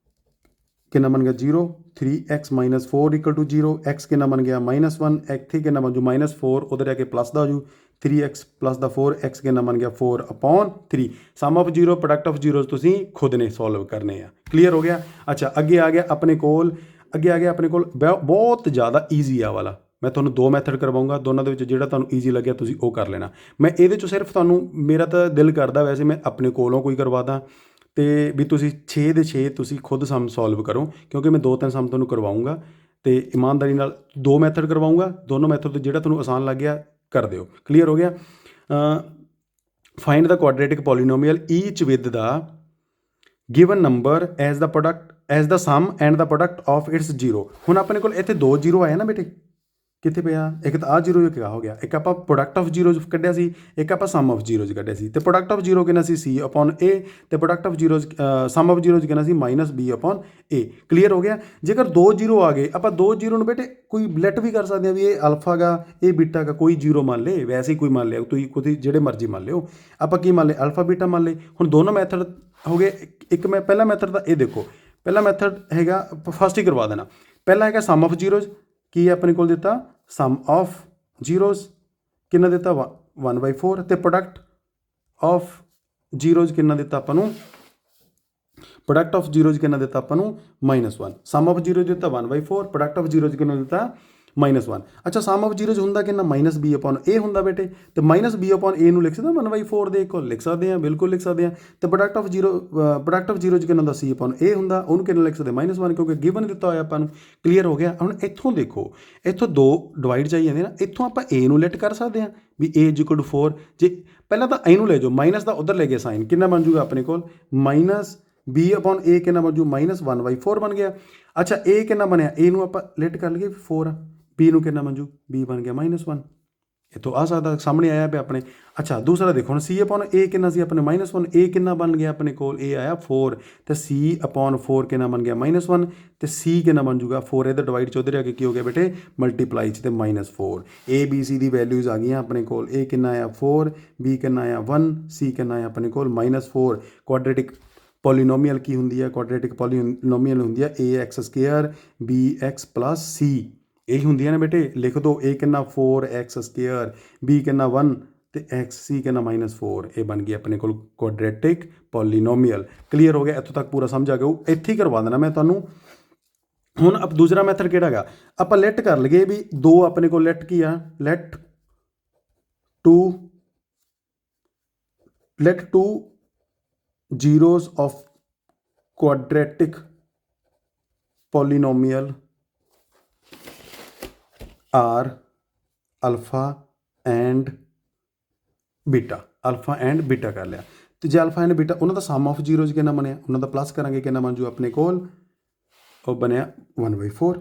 ਕਿੰਨਾ ਬਣ ਗਿਆ 0, 3x minus 4 equal to 0, x ਕਿੰਨਾ ਬਣ ਗਿਆ -1, ਇੱਥੇ ਕਿੰਨਾ ਬਣ ਜੂ -4, ਉਧਰ ਆ ਕੇ ਪਲੱਸ ਦਾ ਹੋ ਜੂ 3x ਪਲੱਸ ਦਾ 4, x ਕਿੰਨਾ ਬਣ ਗਿਆ 4/3। Sum of zero product of zeros ਤੁਸੀਂ ਖੁਦ ਨੇ ਸੋਲਵ ਕਰਨੇ ਆ। ਕਲੀਅਰ ਹੋ ਗਿਆ। ਅੱਛਾ ਅੱਗੇ ਆ ਗਿਆ ਆਪਣੇ ਕੋਲ ਬਹੁਤ ਜ਼ਿਆਦਾ ਈਜ਼ੀ ਆ ਵਾਲਾ। ਮੈਂ ਤੁਹਾਨੂੰ ਦੋ ਮੈਥਡ ਕਰਵਾਊਂਗਾ, ਦੋਨਾਂ ਦੇ ਵਿੱਚ ਜਿਹੜਾ ਤੁਹਾਨੂੰ ਈਜ਼ੀ ਲੱਗਿਆ ਤੁਸੀਂ ਉਹ ਕਰ ਲੈਣਾ। ਮੈਂ ਇਹਦੇ 'ਚੋਂ ਸਿਰਫ ਤੁਹਾਨੂੰ, ਮੇਰਾ ਤਾਂ ਦਿਲ ਕਰਦਾ ਵੈਸੇ ਮੈਂ ਆਪਣੇ ਕੋਲੋਂ ਕੋਈ ਕਰਵਾ ਦਾਂ, ਤੇ ਵੀ ਤੁਸੀਂ 6 ਦੇ 6 ਤੁਸੀਂ ਖੁਦ ਸਮ ਸੋਲਵ ਕਰੋ, ਕਿਉਂਕਿ ਮੈਂ 2-3 ਸਮ ਤੁਹਾਨੂੰ ਕਰਵਾਊਂਗਾ, ਤੇ ਇਮਾਨਦਾਰੀ ਨਾਲ 2 ਮੈਥਡ ਕਰਵਾਊਂਗਾ। ਦੋਨੋਂ ਮੈਥਡ ਤੋਂ ਜਿਹੜਾ ਤੁਹਾਨੂੰ ਆਸਾਨ ਲੱਗ ਗਿਆ ਕਰ ਦਿਓ। ਕਲੀਅਰ ਹੋ ਗਿਆ। Find the quadratic polynomial each with the given number as the product as the sum and the product of its zero. ਹੁਣ ਆਪਣੇ ਕੋਲ ਇੱਥੇ 2 ਜ਼ੀਰੋ ਆਏ ਨਾ ਬੇਟੇ, ਕਿੱਥੇ ਪਿਆ? ਇੱਕ ਤਾਂ ਆਹ ਜ਼ੀਰੋ ਇੱਕ ਆਹ ਹੋ ਗਿਆ। ਇੱਕ ਆਪਾਂ ਪ੍ਰੋਡਕਟ ਆਫ ਜ਼ੀਰੋਜ਼ ਕੱਢਿਆ ਸੀ, ਇੱਕ ਆਪਾਂ ਸਮ ਆਫ ਜ਼ੀਰੋਜ਼ ਕੱਢਿਆ ਸੀ। ਤੇ ਪ੍ਰੋਡਕਟ ਆਫ ਜ਼ੀਰੋ ਕਿੰਨਾ ਸੀ? ਸੀ ਅਪੋਨ ਏ, ਤੇ product of zeros sum of zeros ਕਿੰਨਾ ਸੀ? Minus B upon A. Clear ਹੋ ਗਿਆ। ਜੇਕਰ 2 ਜ਼ੀਰੋ ਆ ਗਏ, ਆਪਾਂ 2 ਜ਼ੀਰੋ ਨੂੰ ਬੇਟੇ ਕੋਈ ਲੈਟ ਵੀ ਕਰ ਸਕਦੇ ਹਾਂ ਵੀ ਇਹ ਅਲਫਾ ਗਾ, ਇਹ ਬੀਟਾ ਗਾ, ਕੋਈ ਜ਼ੀਰੋ ਮੰਨ ਲੇ, ਵੈਸੇ ਹੀ ਕੋਈ ਮੰਨ ਲਿਆ, ਤੁਸੀਂ ਜਿਹੜੇ ਮਰਜ਼ੀ ਮੰਨ ਲਿਓ। ਆਪਾਂ ਕੀ ਮੰਨ ਲਏ? ਅਲਫਾ ਬੀਟਾ ਮੰਨ ਲਏ। ਹੁਣ ਦੋਨੋਂ ਮੈਥਡ ਹੋ ਗਏ। ਇੱਕ ਮੈਂ ਪਹਿਲਾ ਮੈਥਡ ਦਾ ਇਹ ਦੇਖੋ, ਪਹਿਲਾ ਮੈਥਡ ਹੈਗਾ, ਫਸਟ ਹੀ ਕਰਵਾ ਦੇਣਾ। ਪਹਿਲਾ ਹੈਗਾ ਸਮ ਆਫ ਜ਼ੀਰੋਜ਼, ਕੀ ਆਪਣੇ ਕੋਲ ਦਿੱਤਾ? ਸਮ ਆਫ ਜ਼ੀਰੋਜ਼ ਕਿੰਨਾ ਦਿੱਤਾ? 1/4। ਤੇ ਪ੍ਰੋਡਕਟ ਆਫ ਜ਼ੀਰੋਜ਼ ਕਿੰਨਾ ਦਿੱਤਾ ਆਪਾਂ ਨੂੰ? ਪ੍ਰੋਡਕਟ ਆਫ ਜ਼ੀਰੋਜ਼ ਕਿੰਨਾ ਦਿੱਤਾ ਆਪਾਂ ਨੂੰ? -1। ਸਮ ਆਫ ਜ਼ੀਰੋਜ਼ ਦਿੱਤਾ 1/4, ਪ੍ਰੋਡਕਟ ਆਫ ਜ਼ੀਰੋਜ਼ ਕਿੰਨਾ ਦਿੱਤਾ? -1। ਅੱਛਾ, ਸਮ ਆਫ ਜ਼ੀਰੋਜ਼ ਹੁੰਦਾ ਕਿੰਨਾ? -b ਅਪੋਨ a ਹੁੰਦਾ ਬੇਟੇ। ਤੇ -b ਅਪੋਨ a ਨੂੰ ਲਿਖ ਸਕਦੇ 1/4 ਦੇ ਇਕੁਅਲ ਲਿਖ ਸਕਦੇ ਹਾਂ, ਬਿਲਕੁਲ ਲਿਖ ਸਕਦੇ ਹਾਂ। ਤੇ ਪ੍ਰੋਡਕਟ ਆਫ ਜ਼ੀਰੋਜ਼ ਕਿੰਨਾ ਹੁੰਦਾ? c ਅਪੋਨ a ਹੁੰਦਾ, ਉਹਨੂੰ ਕਿੰਨਾ ਲਿਖ ਸਕਦੇ? -1, ਕਿਉਂਕਿ ਗਿਵਨ ਦਿੱਤਾ ਹੋਇਆ ਆਪਾਂ ਨੂੰ। ਕਲੀਅਰ ਹੋ ਗਿਆ। ਹੁਣ ਇੱਥੋਂ ਦੇਖੋ, ਇੱਥੋਂ 2 ਡਿਵਾਈਡ ਚਾਹੀ ਜਾਂਦੇ ਨਾ, ਇੱਥੋਂ ਆਪਾਂ a ਨੂੰ ਲੈਟ ਕਰ ਸਕਦੇ ਹਾਂ ਵੀ a = 4। ਜੇ ਪਹਿਲਾਂ ਤਾਂ a ਨੂੰ ਲੈ ਜਾਓ, ਮਾਈਨਸ ਦਾ ਉੱਧਰ ਲੈ ਗਏ ਸਾਈਨ, ਕਿੰਨਾ ਬਣ ਜੂਗਾ ਆਪਣੇ ਕੋਲ? -b ਅਪੋਨ a ਕਿੰਨਾ ਬਣ ਜੂ? -1/4 ਬਣ ਗਿਆ। ਅੱਛਾ, a ਕਿੰਨਾ ਬਣਿਆ? a ਨੂੰ ਆਪਾਂ ਲੈਟ ਕਰ ਲਈਏ 4 ਆ, b ਨੂੰ ਕਿੰਨਾ ਬਣ ਜੂ? b ਬਣ ਗਿਆ -1। ਇੱਥੋਂ ਆ ਸਕਦਾ ਸਾਹਮਣੇ ਆਇਆ ਪਿਆ ਆਪਣੇ। ਅੱਛਾ, ਦੂਸਰਾ ਦੇਖੋ ਹੁਣ c ਅਪੋਨ a ਕਿੰਨਾ ਸੀ ਆਪਣੇ? -1। a ਕਿੰਨਾ ਬਣ ਗਿਆ ਆਪਣੇ ਕੋਲ? a ਆਇਆ 4। ਤੇ c ਅਪੋਨ 4 ਕਿੰਨਾ ਬਣ ਗਿਆ? -1। ਤੇ c ਕਿੰਨਾ ਬਣ ਜੂਗਾ? 4 ਇੱਧਰ ਡਿਵਾਈਡ 'ਚ ਉੱਧਰ ਆ ਕੇ ਕੀ ਹੋ ਗਿਆ ਬੇਟੇ? ਮਲਟੀਪਲਾਈ 'ਚ ਤੇ -4। a b c the values ਆ ਗਈਆਂ ਆਪਣੇ ਕੋਲ। a ਕਿੰਨਾ ਆਇਆ? 4, b ਕਿੰਨਾ ਆਇਆ? 1, c ਕਿੰਨਾ ਆਇਆ ਆਪਣੇ ਕੋਲ? -4। ਕੁਆਡਰੇਟਿਕ ਪੋਲੀਨੋਮੀਅਲ ਕੀ ਹੁੰਦੀ ਹੈ? ਕੁਆਡਰੇਟਿਕ ਪੋਲੀਨੋਮੀਅਲ ਹੁੰਦੀ ਹੈ ax² bx + c। ਇਹੀ ਹੁੰਦੀਆਂ ਨੇ ਬੇਟੇ। ਲਿਖ ਦਿਓ, a ਕਿੰਨਾ? 4x², b ਕਿੰਨਾ? 1, ਤੇ c ਕਿੰਨਾ? -4। ਇਹ ਬਣ ਗਈ ਆਪਣੇ ਕੋਲ ਕੁਆਡਰੇਟਿਕ ਪੋਲੀਨੋਮੀਅਲ। ਕਲੀਅਰ ਹੋ ਗਿਆ? ਇੱਥੋਂ ਤੱਕ ਪੂਰਾ ਸਮਝ ਆ ਗਿਆ। ਇੱਥੇ ਹੀ ਕਰਵਾ ਦੇਣਾ ਮੈਂ ਤੁਹਾਨੂੰ। ਹੁਣ ਦੂਸਰਾ ਮੈਥਡ ਕਿਹੜਾ ਹੈਗਾ? ਆਪਾਂ ਲੈਟ ਕਰ ਲਈਏ ਵੀ 2 ਆਪਣੇ ਕੋਲ ਲੈਟ ਕੀ ਆ? Let two zeros of quadratic polynomial are alpha and beta। alpha and beta ਕਰ ਲਿਆ। ਤੇ ਜੇ alpha and beta ਉਹਨਾਂ ਦਾ ਸਮ ਆਫ ਜ਼ੀਰੋਜ਼ ਕਿੰਨਾ ਬਣਿਆ? ਉਹਨਾਂ ਦਾ ਪਲੱਸ ਕਰਾਂਗੇ, ਕਿੰਨਾ ਬਣ ਜੂ ਆਪਣੇ ਕੋਲ? ਉਹ ਬਣਿਆ 1/4।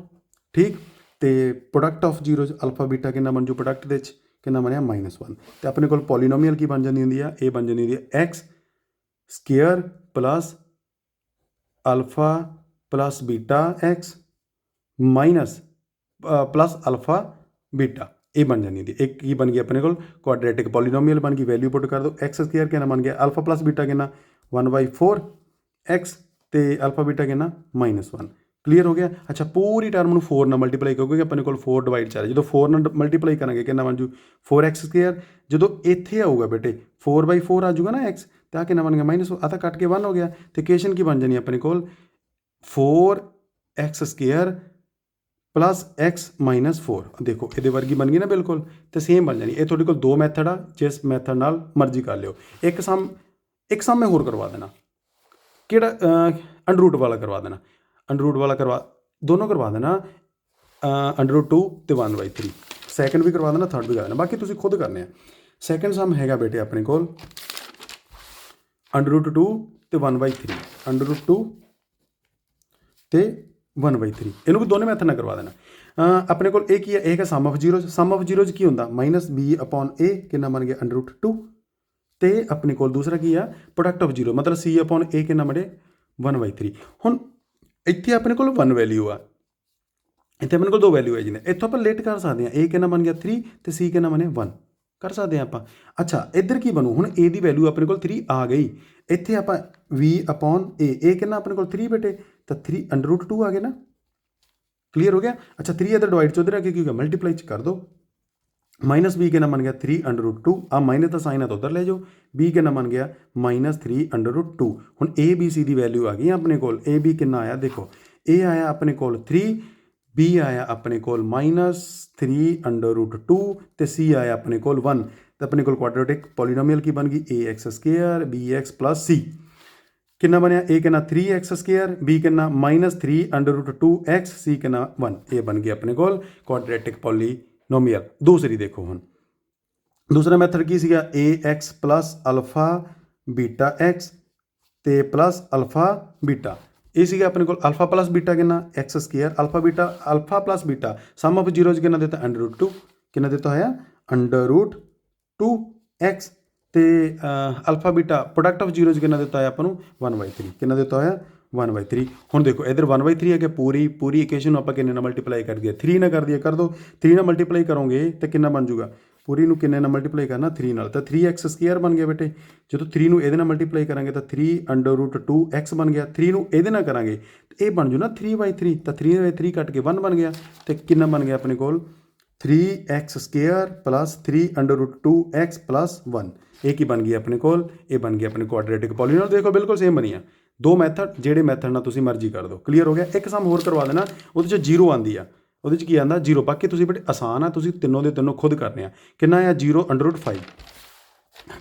ਠੀਕ। ਤੇ ਪ੍ਰੋਡਕਟ ਆਫ ਜ਼ੀਰੋਜ਼ ਅਲਫਾ ਬੀਟਾ ਕਿੰਨਾ ਬਣ ਜੂ? ਪ੍ਰੋਡਕਟ ਦੇ ਵਿੱਚ ਕਿੰਨਾ ਬਣਿਆ? -1। ਤੇ ਆਪਣੇ ਕੋਲ ਪੋਲੀਨੋਮੀਅਲ ਕੀ ਬਣ ਜਾਂਦੀ ਹੁੰਦੀ ਆ? ਇਹ ਬਣ ਜਾਂਦੀ ਹੁੰਦੀ ਹੈ x² + ਅਲਫਾ + ਬੀਟਾ x minus plus alpha beta. ਇਹ ਬਣ ਜਾਂਦੀ ਹੁੰਦੀ। ਇੱਕ ਕੀ ਬਣ ਗਈ ਆਪਣੇ ਕੋਲ? ਕੁਆਡਰੇਟਿਕ ਪੋਲੀਨੋਮੀਅਲ ਬਣ ਗਈ। ਵੈਲਿਊ ਪੁੱਟ ਕਰ ਦਿਓ। x² ਕਿੰਨਾ ਬਣ ਗਿਆ? ਅਲਫਾ + ਬੀਟਾ ਕਿੰਨਾ? 1/4 x, ਤੇ ਅਲਫਾ ਬੀਟਾ ਕਿੰਨਾ? -1। ਕਲੀਅਰ ਹੋ ਗਿਆ। ਅੱਛਾ, ਪੂਰੀ ਟਰਮ ਨੂੰ 4 ਨਾਲ ਮਲਟੀਪਲਾਈ ਕਿਉਂਕਿ ਆਪਣੇ ਕੋਲ 4 ਡਿਵਾਈਡ 'ਚ ਆ ਰਿਹਾ। ਜਦੋਂ 4 ਨਾਲ ਮਲਟੀਪਲਾਈ ਕਰਾਂਗੇ ਕਿੰਨਾ ਬਣ ਜੂ? 4x²। ਜਦੋਂ ਇੱਥੇ ਆਊਗਾ ਬੇਟੇ 4/4 ਆ ਜਾਊਗਾ ਨਾ x, ਤਾਂ ਕਿੰਨਾ ਬਣ ਗਿਆ? -1। ਆ ਤਾਂ ਕੱਟ ਕੇ 1 ਹੋ ਗਿਆ। ਤੇ ਇਕੁਏਸ਼ਨ ਕੀ ਬਣ ਜਾਣੀ ਆਪਣੇ ਕੋਲ? 4x² + x - 4। ਦੇਖੋ ਇਹਦੇ ਵਰਗੀ ਬਣ ਗਈ ਨਾ ਬਿਲਕੁਲ। ਤੇ ਸੇਮ ਬਣ ਜਾਣੀ। ਇਹ ਤੁਹਾਡੇ ਕੋਲ 2 ਮੈਥਡ ਆ, ਜਿਸ ਮੈਥਡ ਨਾਲ ਮਰਜ਼ੀ ਕਰ ਲਿਓ। ਇੱਕ ਸਮ ਮੈਂ ਹੋਰ ਕਰਵਾ ਦੇਣਾ। ਕਿਹੜਾ? ਅੰਡਰਰੂਟ ਵਾਲਾ ਕਰਵਾ ਦੇਣਾ। ਅੰਡਰਰੂਟ ਵਾਲਾ ਦੋਨੋਂ ਕਰਵਾ ਦੇਣਾ। √2 ਤੇ 1/3। ਸੈਕਿੰਡ ਵੀ ਕਰਵਾ ਦੇਣਾ, ਥਰਡ ਵੀ ਕਰਵਾ ਦੇਣਾ, ਬਾਕੀ ਤੁਸੀਂ ਖੁਦ ਕਰਨੇ ਆ। ਸੈਕਿੰਡ ਸਮ ਹੈਗਾ ਬੇਟੇ ਆਪਣੇ ਕੋਲ √2 ਤੇ 1/3। √2 ਤੇ 1/3। ਇਹਨੂੰ ਵੀ ਦੋਨੇ ਮੈਥਡ ਨਾਲ ਕਰਵਾ ਦੇਣਾ। ਆਪਣੇ ਕੋਲ ਇਹ ਕੀ ਹੈ? ਇਹ ਹੈਗਾ sum of zeros. Sum of zeros ਕੀ ਹੁੰਦਾ? -b ਅਪੋਨ a ਕਿੰਨਾ ਬਣ ਗਿਆ? √2। ਤੇ ਆਪਣੇ ਕੋਲ ਦੂਸਰਾ ਕੀ ਆ? ਪ੍ਰੋਡਕਟ ਆਫ ਜ਼ੀਰੋ, ਮਤਲਬ c ਅਪੋਨ a ਕਿੰਨਾ ਬਣੇ? 1/3। ਹੁਣ ਇੱਥੇ ਆਪਣੇ ਕੋਲ 1 ਵੈਲਿਊ ਆ, ਇੱਥੇ ਆਪਣੇ ਕੋਲ 2 ਵੈਲਿਊ ਹੈ ਜੀ ਨੇ। ਇੱਥੋਂ ਆਪਾਂ ਲੇਟ ਕਰ ਸਕਦੇ ਹਾਂ। a ਕਿੰਨਾ ਬਣ ਗਿਆ? 3, ਤੇ c ਕਿੰਨਾ ਬਣੇ? 1 ਕਰ ਸਕਦੇ ਹਾਂ ਆਪਾਂ। ਅੱਛਾ, ਇੱਧਰ ਕੀ ਬਣੂ? ਹੁਣ a ਦੀ ਵੈਲਿਊ ਆਪਣੇ ਕੋਲ 3 ਆ ਗਈ। ਇੱਥੇ ਆਪਾਂ v ਅਪੋਨ a ਕਿੰਨਾ ਆਪਣੇ ਕੋਲ? 3 ਬੇਟੇ, ਤਾਂ 3 √2 ਆ ਗਏ ਨਾ। ਕਲੀਅਰ ਹੋ ਗਿਆ। ਅੱਛਾ, 3 ਇੱਧਰ ਡਿਵਾਈਡ 'ਚ ਉੱਧਰ ਆ ਕੇ ਕੀ ਹੋਗਾ? ਮਲਟੀਪਲਾਈ 'ਚ ਕਰ ਦਿਓ। -b ਕਿੰਨਾ ਬਣ ਗਿਆ? 3 √2। ਆ ਮਾਈਨਸ ਦਾ ਸਾਈਨ ਆ ਤਾਂ ਉੱਧਰ ਲੈ ਜਾਓ। b ਕਿੰਨਾ ਬਣ ਗਿਆ? -3 √2। ਹੁਣ a b c the value ਆ ਗਈ ਆਪਣੇ ਕੋਲ। a b ਕਿੰਨਾ ਆਇਆ? ਦੇਖੋ, a ਆਇਆ ਆਪਣੇ ਕੋਲ 3, b ਆਇਆ ਆਪਣੇ ਕੋਲ -3 √2, ਤੇ c ਆਇਆ ਆਪਣੇ ਕੋਲ 1। ਤਾਂ ਆਪਣੇ ਕੋਲ ਕੁਆਡਰੇਟਿਕ ਪੋਲੀਨੋਮੀਅਲ ਕੀ ਬਣ ਗਈ? ax² bx + c। ਕਿੰਨਾ ਬਣਿਆ? a ਕਿੰਨਾ? 3x², b ਕਿੰਨਾ? -3 √2x, c ਕਿੰਨਾ? 1। ਇਹ ਬਣ ਗਈ ਆਪਣੇ ਕੋਲ ਕੁਆਡਰੇਟਿਕ ਪੋਲੀਨੋਮੀਅਲ। ਦੂਸਰੀ ਦੇਖੋ ਹੁਣ, ਦੂਸਰਾ ਮੈਥਡ ਕੀ ਸੀਗਾ, ax plus alpha beta x ਤੇ ਪਲੱਸ ਅਲਫਾ ਬੀਟਾ। ਇਹ ਸੀਗਾ ਆਪਣੇ ਕੋਲ ਅਲਫਾ ਪਲੱਸ ਬੀਟਾ ਕਿੰਨਾ, x square alpha beta, alpha plus beta sum of zeros ਕਿੰਨਾ ਦਿੱਤਾ, √2 ਕਿੰਨਾ ਦਿੱਤਾ ਹੋਇਆ, √2 ਐਕਸ ਤੇ alpha beta product of zeros ਕਿੰਨਾ ਦਿੱਤਾ ਹੋਇਆ ਆਪਾਂ ਨੂੰ 1/3 ਕਿੰਨਾ ਦਿੱਤਾ ਹੋਇਆ 1/3। ਹੁਣ ਦੇਖੋ ਇੱਧਰ 1/3 ਹੈ ਕਿ ਪੂਰੀ ਇਕੁਏਸ਼ਨ ਨੂੰ ਆਪਾਂ ਕਿੰਨੇ ਨਾਲ ਮਲਟੀਪਲਾਈ ਕਰ ਦਈਏ, 3 ਨਾਲ ਕਰ ਦਈਏ, ਕਰ ਦਿਓ 3 ਨਾਲ ਮਲਟੀਪਲਾਈ ਕਰੋਗੇ ਤਾਂ ਕਿੰਨਾ ਬਣ ਜੂਗਾ, ਪੂਰੀ ਨੂੰ ਕਿੰਨੇ ਨਾਲ ਮਲਟੀਪਲਾਈ ਕਰਨਾ 3 ਨਾਲ, ਤਾਂ 3x ਸਕੁਅਰ ਬਣ ਗਿਆ ਬੇਟੇ। ਜਦੋਂ 3 ਨੂੰ ਇਹਦੇ ਨਾਲ ਮਲਟੀਪਲਾਈ ਕਰਾਂਗੇ ਤਾਂ 3√2x ਬਣ ਗਿਆ, 3 ਨੂੰ ਇਹਦੇ ਨਾਲ ਕਰਾਂਗੇ ਤਾਂ ਇਹ ਬਣ ਜੂ ਨਾ 3/3, ਤਾਂ 3/3 ਕੱਟ ਕੇ 1 ਬਣ ਗਿਆ, ਅਤੇ ਕਿੰਨਾ ਬਣ ਗਿਆ ਆਪਣੇ ਕੋਲ 3x square plus 3√2x plus 1। ਇਹ ਕੀ ਬਣ ਗਈ ਆਪਣੇ ਕੋਲ, ਇਹ ਬਣ ਗਈ ਆਪਣੇ ਕੁਆਡਰੇਟਿਕ ਪੋਲੀਨੋਮੀਅਲ। ਦੇਖੋ ਬਿਲਕੁਲ ਸੇਮ ਬਣੀ ਆ, ਦੋ ਮੈਥਡ, ਜਿਹੜੇ ਮੈਥਡ ਨਾਲ ਤੁਸੀਂ ਮਰਜ਼ੀ ਕਰ ਦਿਓ। ਕਲੀਅਰ ਹੋ ਗਿਆ। ਇੱਕ ਸਮ ਹੋਰ ਕਰਵਾ ਦੇਣਾ, ਉਹਦੇ 'ਚ 0 ਆਉਂਦੀ ਆ, ਉਹਦੇ 'ਚ ਕੀ ਆਉਂਦਾ 0। ਬਾਕੀ ਤੁਸੀਂ ਬੜੇ ਆਸਾਨ ਆ, ਤੁਸੀਂ ਤਿੰਨੋਂ ਦੇ ਤਿੰਨੋਂ ਖੁਦ ਕਰਨੇ ਆ। ਕਿੰਨਾ ਆ 0√5।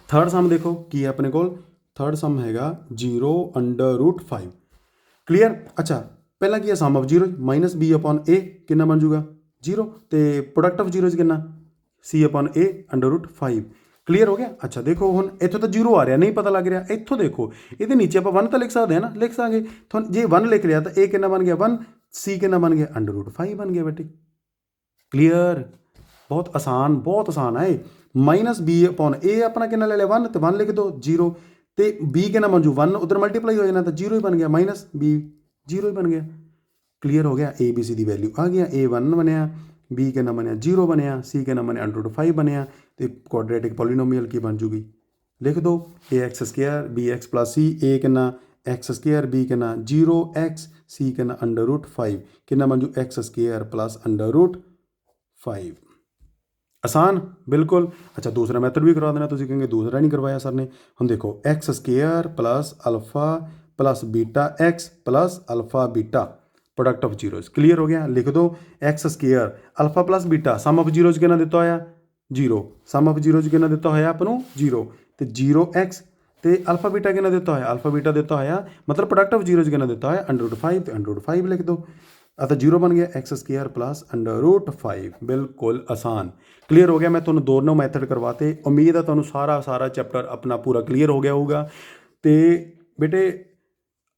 ਥਰਡ ਸਮ ਦੇਖੋ ਕੀ ਹੈ ਆਪਣੇ ਕੋਲ, ਥਰਡ ਸਮ ਹੈਗਾ 0√5। ਕਲੀਅਰ। ਅੱਛਾ ਪਹਿਲਾਂ ਕੀ ਹੈ, ਸਮ ਆਫ ਜ਼ੀਰੋ -b/a ਕਿੰਨਾ ਬਣ ਜੂਗਾ 0, ਤੇ ਪ੍ਰੋਡਕਟ ਆਫ ਜ਼ੀਰੋਜ਼ ਕਿੰਨਾ c/a √5। ਕਲੀਅਰ ਹੋ ਗਿਆ। ਅੱਛਾ ਦੇਖੋ ਹੁਣ ਇੱਥੋਂ ਤਾਂ 0 ਆ ਰਿਹਾ, ਨਹੀਂ ਪਤਾ ਲੱਗ ਰਿਹਾ, ਇੱਥੋਂ ਦੇਖੋ ਇਹਦੇ ਨੀਚੇ ਆਪਾਂ 1 ਤਾਂ ਲਿਖ ਸਕਦੇ ਹਾਂ ਨਾ, ਲਿਖ ਸਕਦੇ ਤੁਹਾਨੂੰ। ਜੇ 1 ਲਿਖ ਲਿਆ ਤਾਂ ਇਹ ਕਿੰਨਾ ਬਣ ਗਿਆ 1, c ਕਿੰਨਾ ਬਣ ਗਿਆ √5 ਬਣ ਗਿਆ ਬੇਟੇ। ਕਲੀਅਰ। ਬਹੁਤ ਆਸਾਨ ਹੈ ਇਹ। -b/a ਆਪਣਾ ਕਿੰਨਾ ਲੈ ਲਿਆ 1, ਤੇ 1 ਲਿਖ ਦਿਓ 0, ਤੇ b ਕਿੰਨਾ ਬਣ ਜੂ 1, ਉਧਰ ਮਲਟੀਪਲਾਈ ਹੋ ਜਾਣਾ ਤਾਂ 0 ਹੀ ਬਣ ਗਿਆ, -b 0 ਹੀ ਬਣ ਗਿਆ। ਕਲੀਅਰ ਹੋ ਗਿਆ। ABC ਦੀ ਵੈਲਿਊ ਆ ਗਿਆ, a 1 ਬਣਿਆ, b ਕਿੰਨਾ ਬਣਿਆ 0 ਬਣਿਆ, c ਕਿੰਨਾ ਬਣਿਆ √5 ਬਣਿਆ, ਤੇ ਕੁਆਡਰੇਟਿਕ ਪੋਲੀਨੋਮੀਅਲ ਕੀ ਬਣ ਜੂਗੀ, ਲਿਖ ਦਿਓ ax square bx plus c, a ਕਿੰਨਾ x ਸਕੁਅਰ, b ਕਿੰਨਾ 0x, c ਕਿੰਨਾ √5 ਕਿੰਨਾ ਬਣ ਜੂ x ਸਕੁਅਰ ਪਲੱਸ √5। ਆਸਾਨ ਬਿਲਕੁਲ। ਅੱਛਾ ਦੂਸਰਾ ਮੈਥਡ ਵੀ ਕਰਵਾ ਦੇਣਾ, ਤੁਸੀਂ ਕਹੋਗੇ ਦੂਸਰਾ ਨਹੀਂ ਕਰਵਾਇਆ ਸਰ ਨੇ। ਹੁਣ ਦੇਖੋ x square plus alpha plus beta x plus alpha beta product of zeros. Clear ਹੋ ਗਿਆ। ਲਿਖ ਦਿਓ x square alpha plus beta sum of zeros ਕਿੰਨਾ ਦਿੱਤਾ ਹੋਇਆ 0, ਸਮ ਆਫ ਜ਼ੀਰੋਜ਼ ਕਿੰਨਾ ਦਿੱਤਾ ਹੋਇਆ ਆਪਾਂ ਨੂੰ 0, ਤੇ 0x ਤੇ ਅਲਫਾ ਬੀਟਾ ਕਿੰਨਾ ਦਿੱਤਾ ਹੋਇਆ, ਅਲਫਾ ਬੀਟਾ ਦਿੱਤਾ ਹੋਇਆ ਮਤਲਬ ਪ੍ਰੋਡਕਟ ਆਫ ਜ਼ੀਰੋਜ਼ ਕਿੰਨਾ ਦਿੱਤਾ ਹੋਇਆ √5, ਤੇ √5 ਲਿਖ ਦਿਓ, ਤਾਂ 0 ਬਣ ਗਿਆ x ਸਕੁਅਰ ਪਲੱਸ √5। ਬਿਲਕੁਲ ਆਸਾਨ। ਕਲੀਅਰ ਹੋ ਗਿਆ। ਮੈਂ ਤੁਹਾਨੂੰ ਦੋਨੋਂ ਮੈਥਡ ਕਰਵਾਤੇ। ਉਮੀਦ ਹੈ ਤੁਹਾਨੂੰ ਸਾਰਾ ਚੈਪਟਰ ਆਪਣਾ ਪੂਰਾ ਕਲੀਅਰ ਹੋ ਗਿਆ ਹੋਊਗਾ। ਅਤੇ ਬੇਟੇ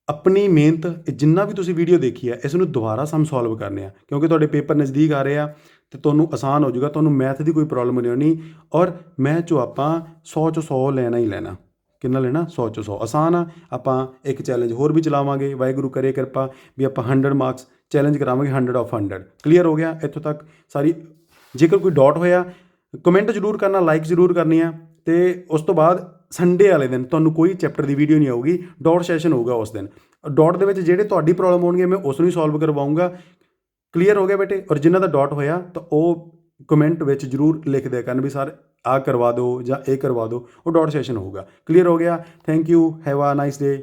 ਆਪਣੀ ਮਿਹਨਤ, ਜਿੰਨਾ ਵੀ ਤੁਸੀਂ ਵੀਡੀਓ ਦੇਖੀ ਹੈ, ਇਸ ਨੂੰ ਦੁਬਾਰਾ ਸਮ ਸੋਲਵ ਕਰਨੇ ਆ, ਕਿਉਂਕਿ ਤੁਹਾਡੇ ਪੇਪਰ ਨਜ਼ਦੀਕ ਆ ਰਹੇ ਆ, ਅਤੇ ਤੁਹਾਨੂੰ ਆਸਾਨ ਹੋ ਜਾਊਗਾ, ਤੁਹਾਨੂੰ ਮੈਥ ਦੀ ਕੋਈ ਪ੍ਰੋਬਲਮ ਨਹੀਂ ਹੋਣੀ। ਔਰ ਮੈਥ 'ਚੋਂ ਆਪਾਂ 100 'ਚੋਂ 100 ਲੈਣਾ ਹੀ ਲੈਣਾ। ਕਿੰਨਾ ਲੈਣਾ 100 'ਚੋਂ 100। ਆਸਾਨ ਆ। ਆਪਾਂ ਇੱਕ ਚੈਲੰਜ ਹੋਰ ਵੀ ਚਲਾਵਾਂਗੇ, ਵਾਹਿਗੁਰੂ ਕਰੇ ਕਿਰਪਾ, ਵੀ ਆਪਾਂ 100 ਮਾਰਕਸ ਚੈਲੰਜ ਕਰਾਵਾਂਗੇ 100 ਆਫ 100। ਕਲੀਅਰ ਹੋ ਗਿਆ ਇੱਥੋਂ ਤੱਕ ਸਾਰੀ। ਜੇਕਰ ਕੋਈ ਡਾਊਟ ਹੋਇਆ ਕਮੈਂਟ ਜ਼ਰੂਰ ਕਰਨਾ, ਲਾਈਕ ਜ਼ਰੂਰ ਕਰਨੀ ਆ, ਅਤੇ ਉਸ ਤੋਂ ਬਾਅਦ ਸੰਡੇ ਵਾਲੇ ਦਿਨ ਤੁਹਾਨੂੰ ਕੋਈ ਚੈਪਟਰ ਦੀ ਵੀਡੀਓ ਨਹੀਂ ਆਊਗੀ, ਡਾਟ ਸੈਸ਼ਨ ਹੋਊਗਾ ਉਸ ਦਿਨ। ਡਾਟ ਦੇ ਵਿੱਚ ਜਿਹੜੇ ਤੁਹਾਡੀ ਪ੍ਰੋਬਲਮ ਹੋਣਗੇ ਮੈਂ ਉਸ ਨੂੰ ਹੀ ਸੋਲਵ ਕਰਵਾਊਂਗਾ। ਕਲੀਅਰ ਹੋ ਗਿਆ ਬੇਟੇ। ਔਰ ਜਿਨ੍ਹਾਂ ਦਾ ਡਾਟ ਹੋਇਆ ਤਾਂ ਉਹ ਕਮੈਂਟ ਵਿੱਚ ਜ਼ਰੂਰ ਲਿਖ ਦਿਆ ਕਰਨ ਵੀ ਸਰ ਆਹ ਕਰਵਾ ਦਿਓ ਜਾਂ ਇਹ ਕਰਵਾ ਦਿਓ, ਉਹ ਡਾਟ ਸੈਸ਼ਨ ਹੋਊਗਾ। ਕਲੀਅਰ ਹੋ ਗਿਆ। Thank you, have a nice day.